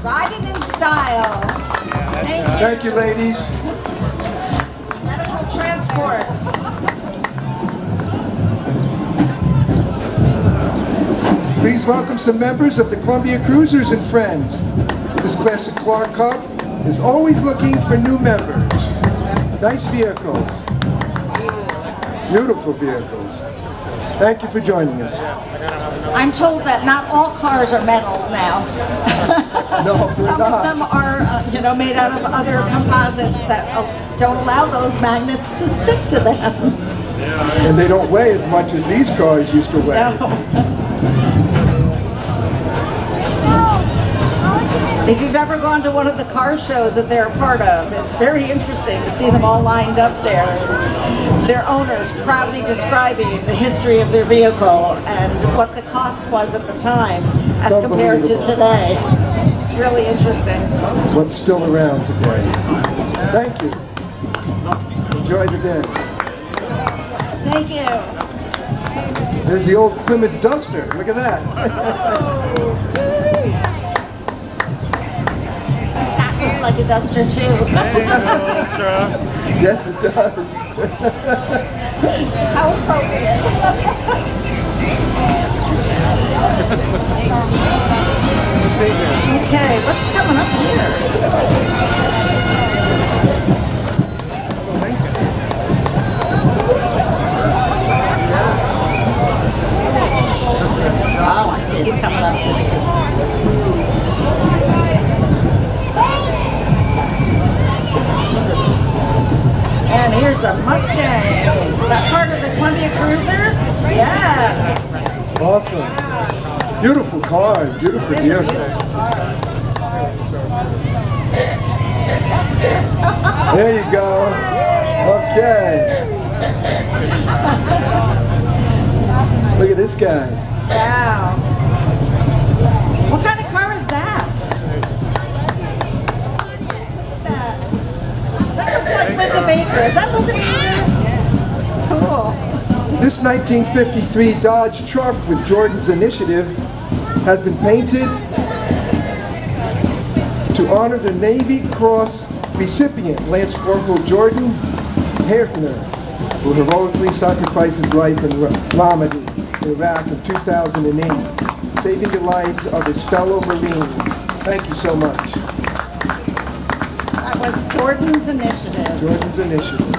Riding in style. Thank you, ladies. Medical transport. Please welcome some members of the Columbia Cruisers and Friends. This classic Clark Cup is always looking for new members. Nice vehicles. Beautiful vehicles. Thank you for joining us. I'm told that not all cars are metal now. No, they're Some not. of them are, made out of other composites that don't allow those magnets to stick to them. And they don't weigh as much as these cars used to weigh. No. If you've ever gone to one of the car shows that they're a part of, it's very interesting to see them all lined up there. Their owners proudly describing the history of their vehicle and what the cost was at the time as compared to today. It's really interesting. What's still around today. Thank you. Enjoy the day. Thank you. There's the old Plymouth Duster. Look at that. That looks like a Duster too. Yes, it does. How appropriate. Okay, what's coming up here? Oh, I see it's coming up. And here's a Mustang. Is that part of the Columbia Cruisers? Yes. Awesome. Beautiful cars, beautiful vehicles. There you go. Okay. Look at this guy. Wow. What kind of car is that? That looks like Linda Baker. Is that Linda Baker? Cool. This 1953 Dodge truck with Jordan's initiative has been painted to honor the Navy Cross recipient, Lance Corporal Jordan Hefner, who heroically sacrificed his life in Ramadi, Iraq in 2008, saving the lives of his fellow Marines. Thank you so much. That was Jordan's initiative. Jordan's initiative.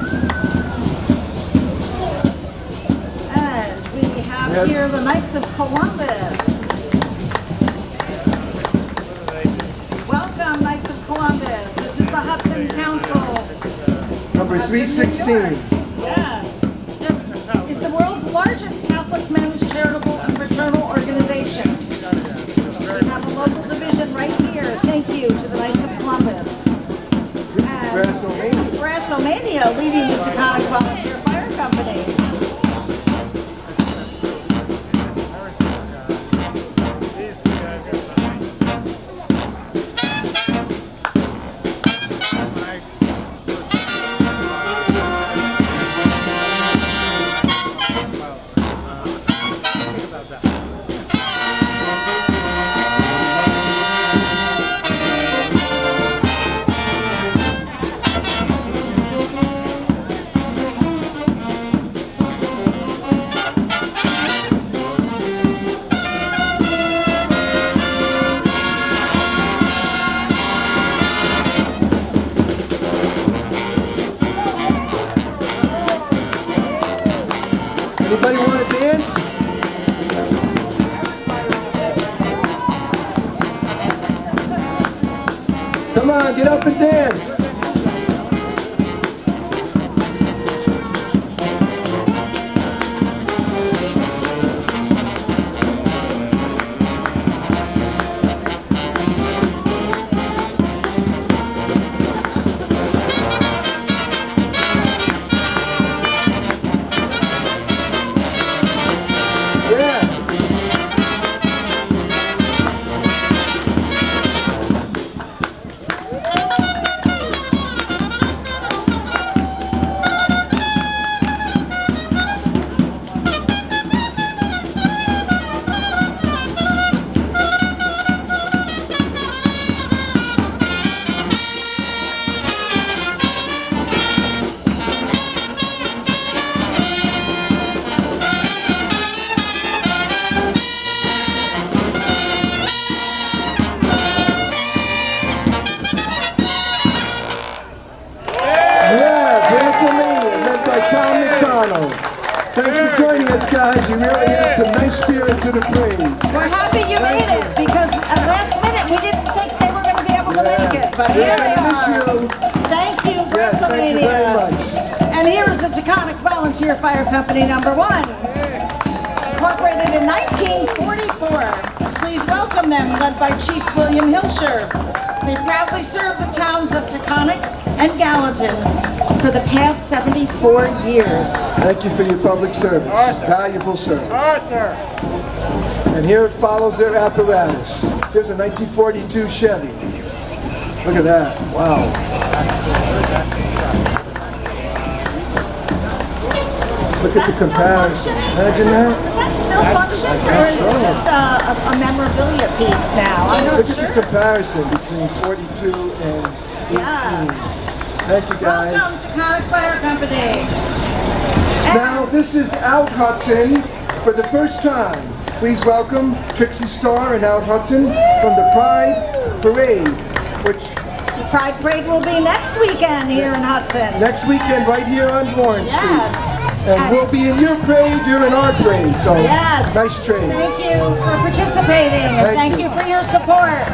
And we have here the Knights of Columbus. Welcome, Knights of Columbus. This is the Hudson Council. Number Hudson, 316. New York. Yes. It's the world's largest Catholic men's charitable and fraternal organization. We have a local division right here. Thank you to the Knights of Columbus. This is Brassomania leading the Taconic Volunteer Fire Company. Anybody want to dance? Come on, get up and dance. Thanks for joining us, guys. You really had some nice spirit to the parade. We're happy you made it because at last minute we didn't think they were going to be able to make it, but here they are. Thank you, Thank you very much. And here is the Taconic Volunteer Fire Company #1, incorporated in 1944. Please welcome them, led by Chief William Hilsher. They proudly serve the towns of Taconic and Gallatin for the past 74 years. Thank you for your public service. Valuable service. Arthur! And here it follows their apparatus. Here's a 1942 Chevy. Look at that. Wow. Look at the comparison. Imagine that. Does that still function, or is it just a memorabilia piece now? I'm not Look sure. at the comparison between 42 and 18. Yeah. Thank you, guys. Welcome to Taconic Fire Company. Now, this is Out Hudson for the first time. Please welcome Trixie Starr and Out Hudson from the Pride Parade, which The Pride Parade will be next weekend here in Hudson. next weekend right here on Warren Street. Yes. And we'll be in your parade, you're in our parade, so Yes. nice trade. Thank you for participating and thank you for your support.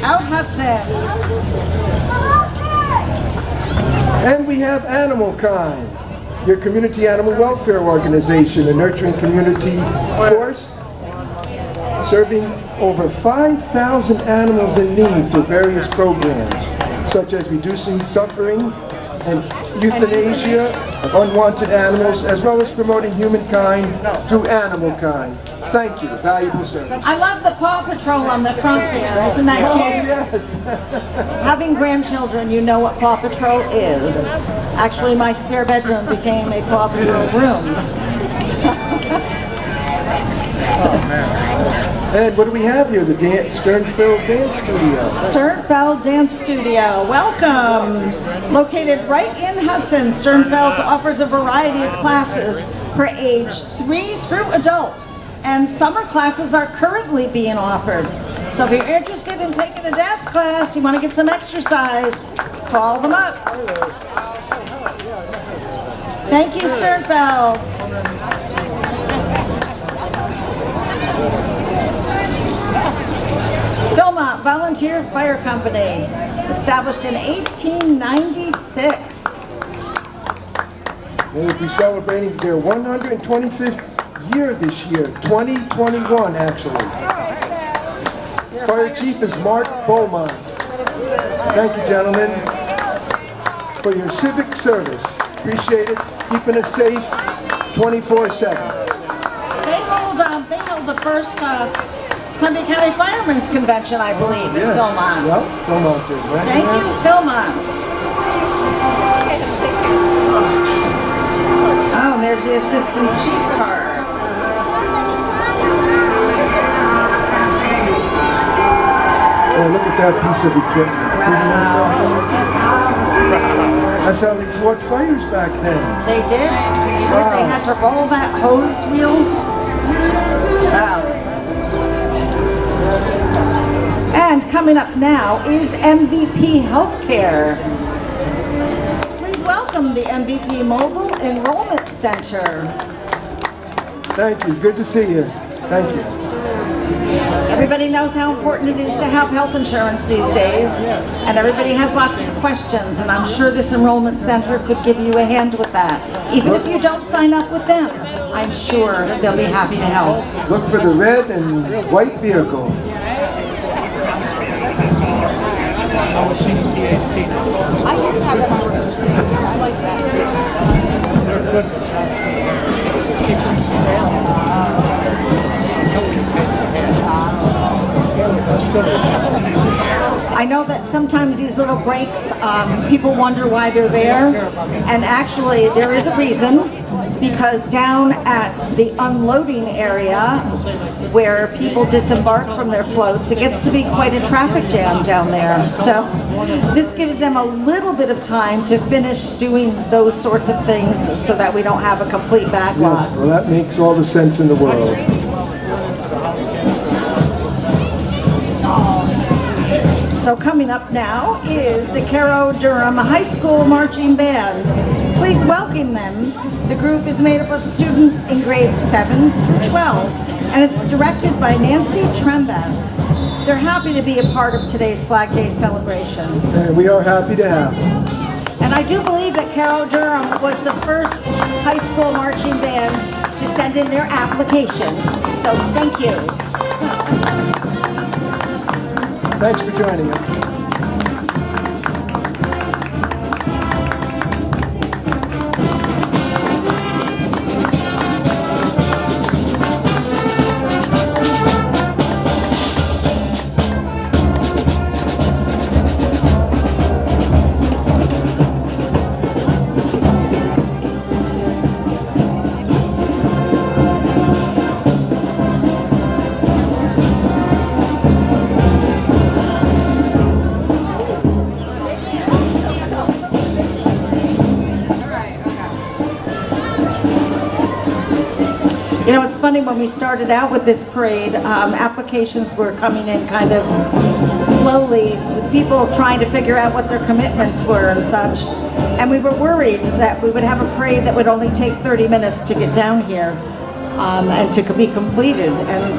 Out Hudson. And we have Animal Kind, your community animal welfare organization, a nurturing community force, serving over 5,000 animals in need through various programs, such as reducing suffering and euthanasia of unwanted animals, as well as promoting humankind through animal kind. Thank you. Valuable service. I love the Paw Patrol on the front there. Isn't that cute? Yes. Having grandchildren, you know what Paw Patrol is. Actually, my spare bedroom became a Paw Patrol room. And what do we have here? The Sternfeld Dance Studio. Sternfeld Dance Studio, welcome! Located right in Hudson, Sternfeld offers a variety of classes for age 3 through adult, and summer classes are currently being offered. So if you're interested in taking a dance class, you want to get some exercise, call them up. Thank you, Sternfeld. Philmont Volunteer Fire Company, established in 1896. They will be celebrating their 125th year this year, 2021 actually. Fire Chief is Mark Beaumont. Thank you, gentlemen, for your civic service. Appreciate it. Keeping us safe 24/7. They held the first Columbia County Firemen's Convention, I believe, in Philmont. Yep, Beaumont did, right? Thank you, Philmont. Oh, and there's the assistant chief car. Oh, look at that piece of equipment. That's how they fought fires back then. They did? Wow. They had to roll that hose wheel? Wow. And coming up now is MVP Healthcare. Please welcome the MVP Mobile Enrollment Center. Thank you. Good to see you. Thank you. Everybody knows how important it is to have health insurance these days, and everybody has lots of questions, and I'm sure this enrollment center could give you a hand with that. Even if you don't sign up with them, I'm sure they'll be happy to help. Look for the red and white vehicle. I used to have it on. I like that. I know that sometimes these little breaks, people wonder why they're there, and actually there is a reason, because down at the unloading area where people disembark from their floats, it gets to be quite a traffic jam down there. So this gives them a little bit of time to finish doing those sorts of things so that we don't have a complete backlog. Yes, well, that makes all the sense in the world. So coming up now is the Caro Durham High School Marching Band. Please welcome them. The group is made up of students in grades 7 through 12, and it's directed by Nancy Trembez. They're happy to be a part of today's Flag Day celebration. And we are happy to have them. And I do believe that Caro Durham was the first high school marching band to send in their application. So thank you. Thanks for joining us. You know, it's funny, when we started out with this parade, applications were coming in kind of slowly, with people trying to figure out what their commitments were and such. And we were worried that we would have a parade that would only take 30 minutes to get down here and to be completed. And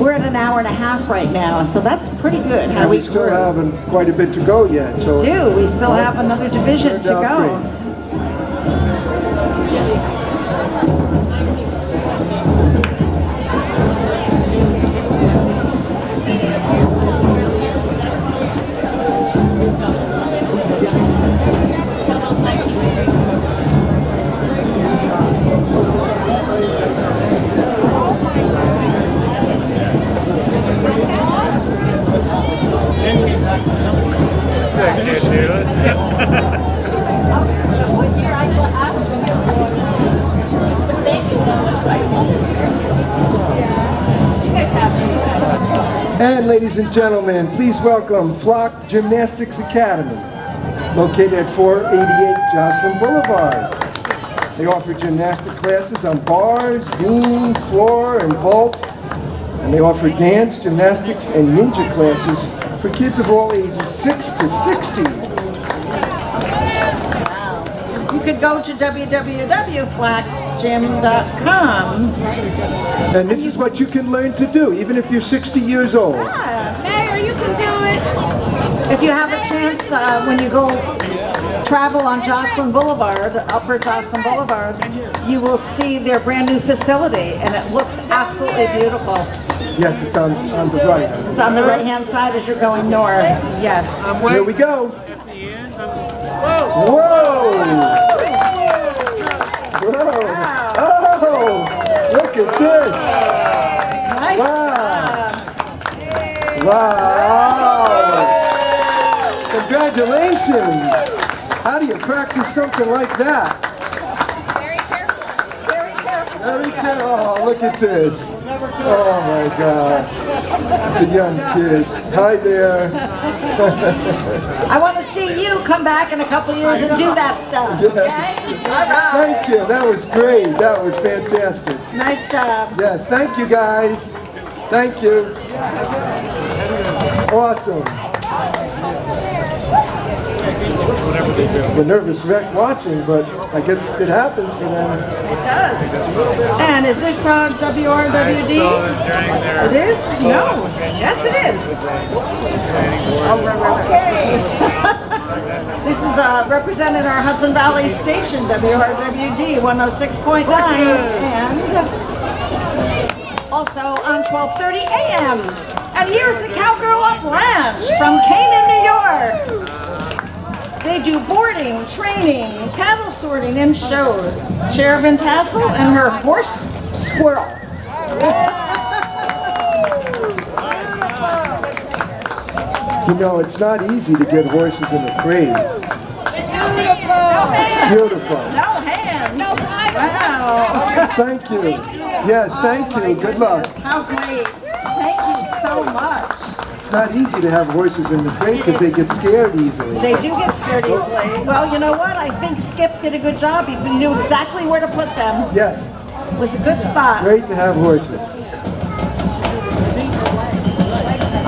we're at an hour and a half right now, so that's pretty good. How And we we still grew. have quite a bit to go yet. So We do. We still have another division to Turned out go. great. And ladies and gentlemen, please welcome Flock Gymnastics Academy, located at 488 Jocelyn Boulevard. They offer gymnastic classes on bars, beam, floor, and vault. And they offer dance, gymnastics, and ninja classes for kids of all ages 6 to 60. You could go to www.flackgym.com. And this is what you can learn to do, even if you're 60 years old. Mayor, you can do it. If you have a chance, when you go travel on Jocelyn Boulevard, Upper Jocelyn Boulevard, you will see their brand new facility, and it looks absolutely beautiful. Yes, it's on the right. It's on the right-hand side as you're going north. Yes. Here we go. Whoa! Whoa! Oh! Look at this! Nice Wow! Wow! Congratulations! How do you practice something like that? Very careful. Very careful. Very careful. Oh, look at this. Oh my gosh. The young kid. Hi there. I want to see you come back in a couple years and do that stuff, okay? All right. Thank you. That was great. That was fantastic. Nice job. Yes, thank you guys. Thank you. Awesome. The nervous wreck watching, but I guess it happens for them. It does. And is this WRWD? It is? No. Yes, it is. Okay. This is representing our Hudson Valley station, WRWD 106.9, and also on 12:30 a.m. And here's the Cowgirl Up Ranch from Canaan, New York. They do boarding, training, cattle sorting, and shows. Sheriff Tassel and her horse squirrel. You know, it's not easy to get horses in the crate. Beautiful. No hands. Wow. Thank you. Yes, thank you. Good luck. How great. Thank you so much. It's not easy to have horses in the crate because they get scared easily. They do get scared easily. Well, you know what? I think Skip did a good job. He knew exactly where to put them. Yes. It was a good spot. Great to have horses.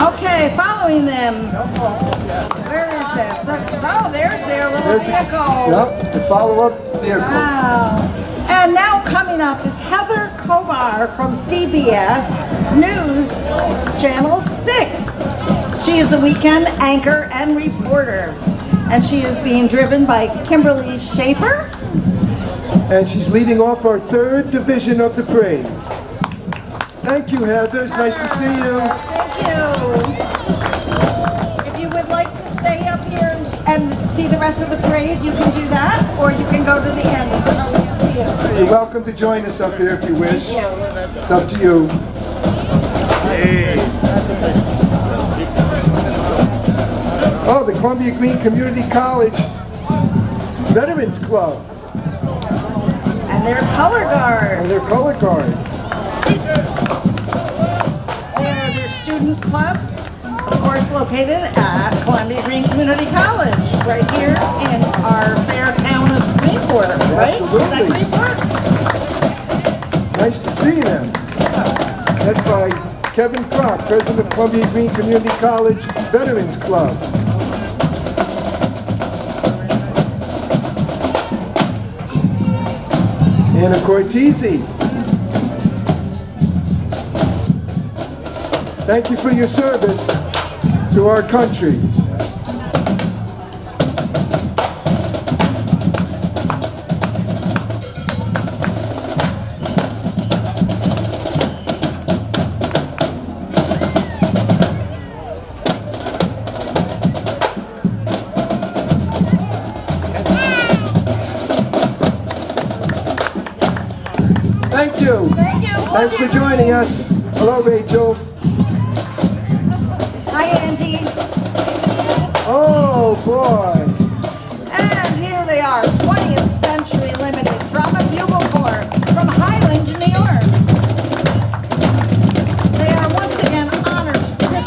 Okay, following them. Where is this? Oh, there's their little vehicle. Yep, the follow-up vehicle. Wow. And now coming up is Heather Kovar from CBS News Channel 6. She is the weekend anchor and reporter. And she is being driven by Kimberly Schaefer. And she's leading off our third division of the parade. Thank you, Heather. It's nice to see you. Thank you. If you would like to stay up here and see the rest of the parade, you can do that, or you can go to the end. It's totally up to you. You're welcome to join us up here if you wish. Thank you. It's up to you. Oh, the Columbia Green Community College Veterans Club. And their color guard. And their color guard. They're their student club, of course, located at Columbia Green Community College, right here in our fair town of Greenport, right? Is that Absolutely. Greenport? Nice to see them. Led by Kevin Crock, president of Columbia Green Community College Veterans Club. Anna Cortese. Thank you for your service to our country. Thank you. Thank you. Thanks for joining us. Hello, Rachel. Hi, Andy. Oh, boy. And here they are, 20th Century Limited Drama Bugle Corps from Highland, New York. They are once again honored this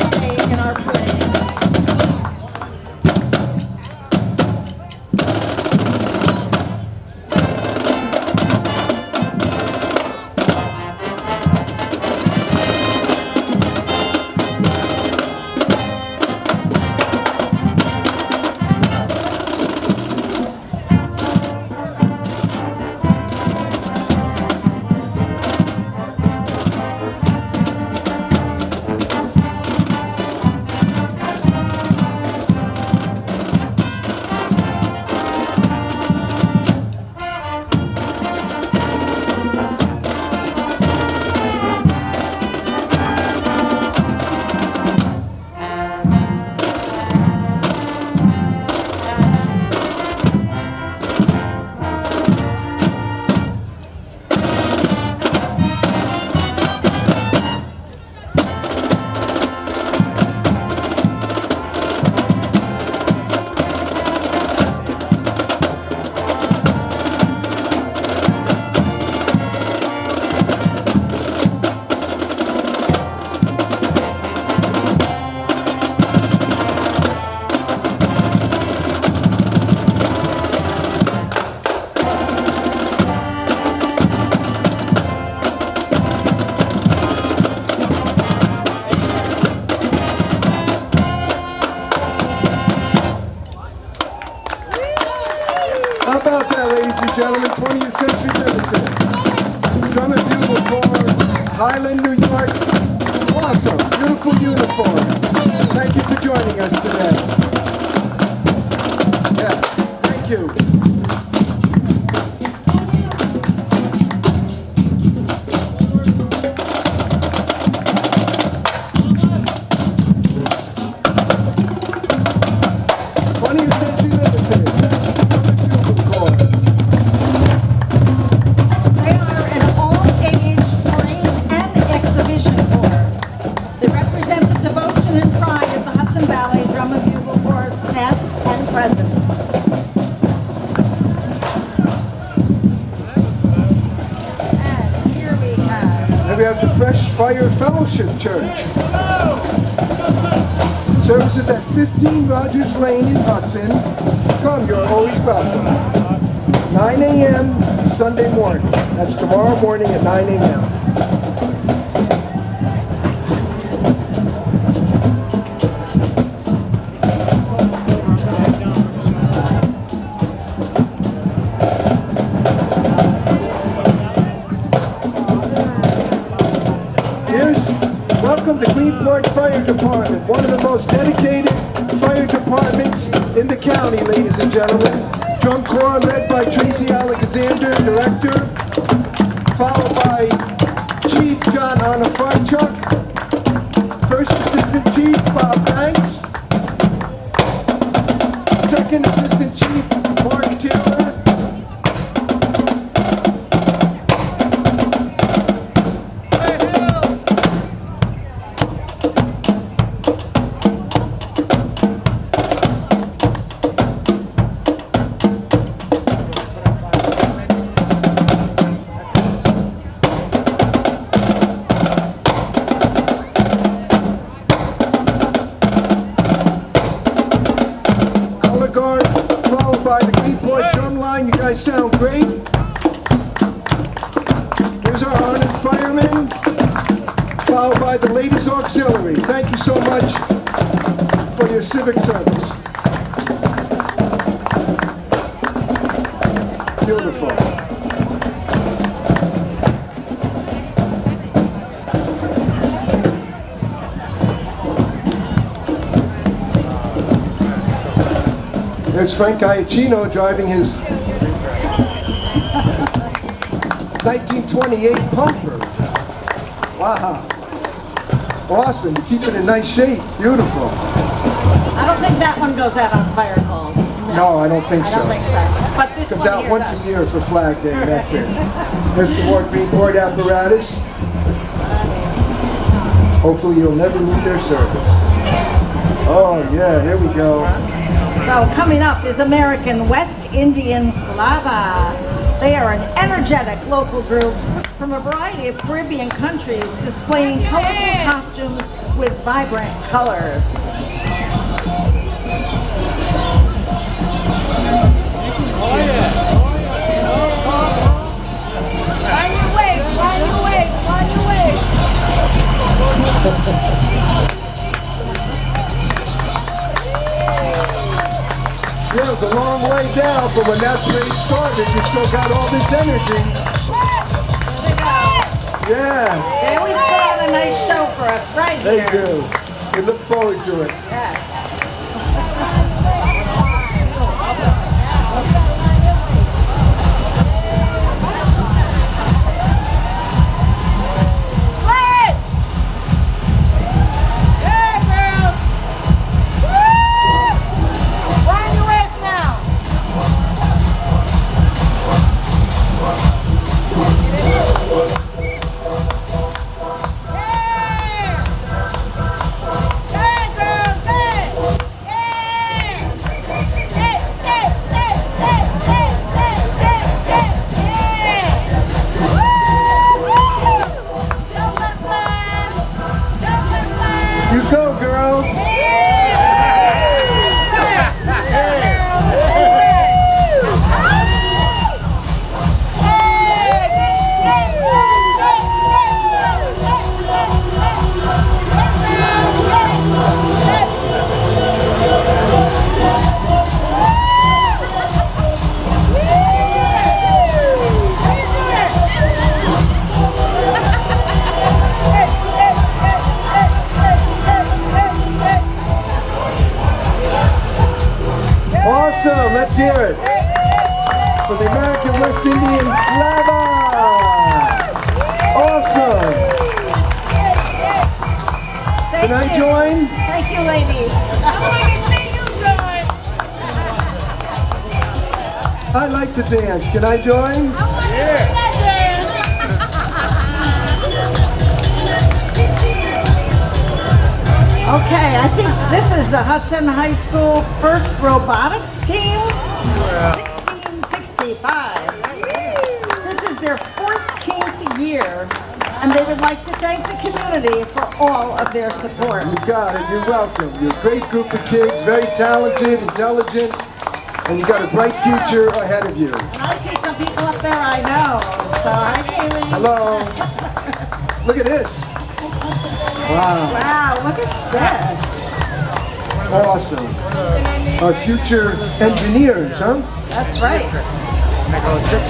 uniform. Thank you for joining us today. Yes, thank you. They are an all-age parade and exhibition corps. They represent the devotion and pride of the Hudson Valley Drum and Bugle Corps, past and present. And here we have And we have the Fresh Fire Fellowship Church. Services at 15 Rogers Lane in Hudson. Come, you're always welcome. 9 a.m. Sunday morning. That's tomorrow morning at 9 a.m. Welcome to Greenport Fire Department, one of the most dedicated fire departments in the county, ladies and gentlemen. Drum Corps led by Tracy Alexander, Director, followed by Chief John Anafarchuk, First Assistant Chief Bob Banks, Second Assistant Chief Mark Taylor, followed by the Greenport drum line. You guys sound great. Here's our honored firemen, followed by the Ladies Auxiliary. Thank you so much for your civic service. Beautiful. There's Frank Iacchino driving his 1928 pumper. Wow. Awesome. You keep it in nice shape. Beautiful. I don't think that one goes out on fire calls. No, I don't think so. I don't think so. But this Comes one out here once does. a year for Flag Day. That's it. There's some more Greenport apparatus. Hopefully you'll never need their service. Oh yeah, here we go. So coming up is American West Indian Flava. They are an energetic local group from a variety of Caribbean countries displaying colorful costumes with vibrant colors. Find your way, find your way, find your way. Yeah, it's a long way down, but when that race started, you still got all this energy. Yeah, They always put on a nice show for us right they here. do. We look forward to it. Yes. You go, girls. hear it for the American West Indian Flava. Awesome. Can I join? Thank you, ladies. I like to dance. Can I join? Okay, I think this is the Hudson High School first robotics team, 1665. This is their 14th year, and they would like to thank the community for all of their support. You got it. You're welcome. You're a great group of kids, very talented, intelligent, and you got a bright future ahead of you. And I see some people up there I know, so hi, Kaylee. Hello. Look at this. Wow. Wow, look at this. Awesome. Our future engineers, huh? That's right.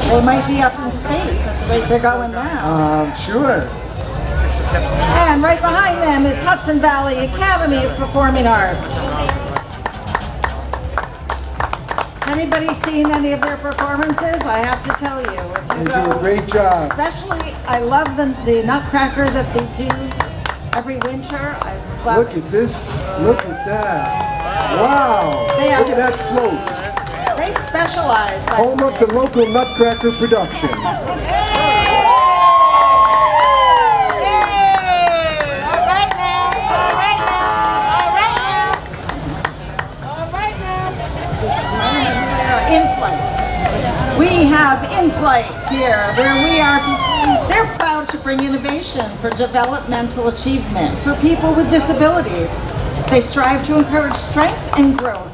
They might be up in space. That's the rate they're going now. Sure. And right behind them is Hudson Valley Academy of Performing Arts. Anybody seen any of their performances? I have to tell you. They do a great job. Especially, I love the Nutcracker that they do every winter. I love Look at this. Look at that. Wow. They are- Look at that float. They specialize. by Home the of the local Nutcracker production. We have in-flight here, where we are, they're proud to bring innovation for developmental achievement for people with disabilities. They strive to encourage strength and growth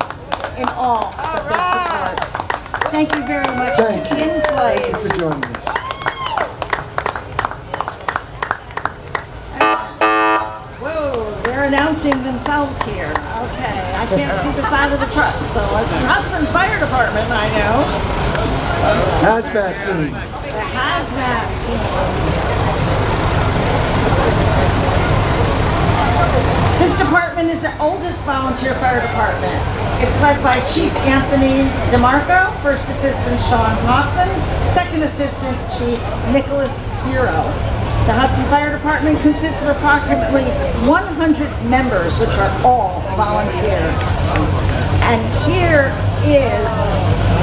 in all that they support. Thank you very much. Thank you. In-flight. Thank you for joining us. Whoa, they're announcing themselves here. Okay, I can't see the side of the truck, so it's Hudson Fire Department, I know. Hazmat team. The hazmat team. This department is the oldest volunteer fire department. It's led by Chief Anthony DeMarco, First Assistant Sean Hoffman, Second Assistant Chief Nicholas Bureau. The Hudson Fire Department consists of approximately 100 members, which are all volunteer. And here is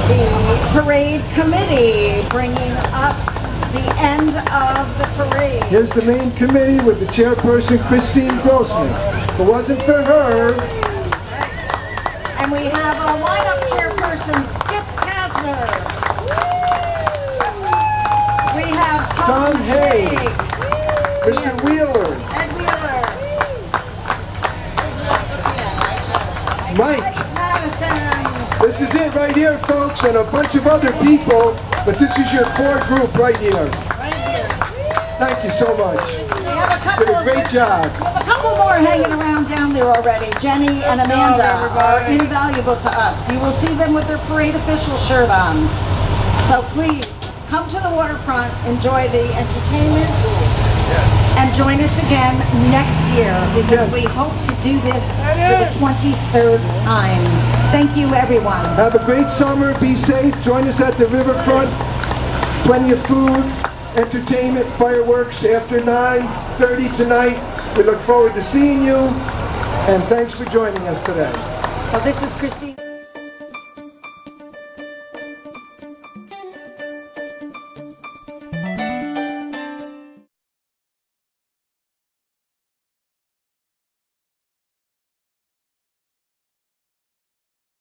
the parade committee bringing up the end of the parade. Here's the main committee with the chairperson, Christine Grossman. If it wasn't for her, And we have a lineup chairperson, Skip Kasner. We have Tom Hay. Hay. Mr. Wheeler, Ed Wheeler. Mike. Madison. This is it right here, folks, and a bunch of other people, but this is your core group right here. Right here. Thank you so much. We have a couple Did a great job. We have a couple more hanging around down there already. Jenny and Amanda are invaluable to us. You will see them with their parade official shirt on. So please, come to the waterfront, enjoy the entertainment, and join us again next year because Yes. we hope to do this for the 23rd time. Thank you, everyone. Have a great summer. Be safe. Join us at the riverfront. Plenty of food, entertainment, fireworks after 9:30 tonight. We look forward to seeing you, and thanks for joining us today. So this is Christine.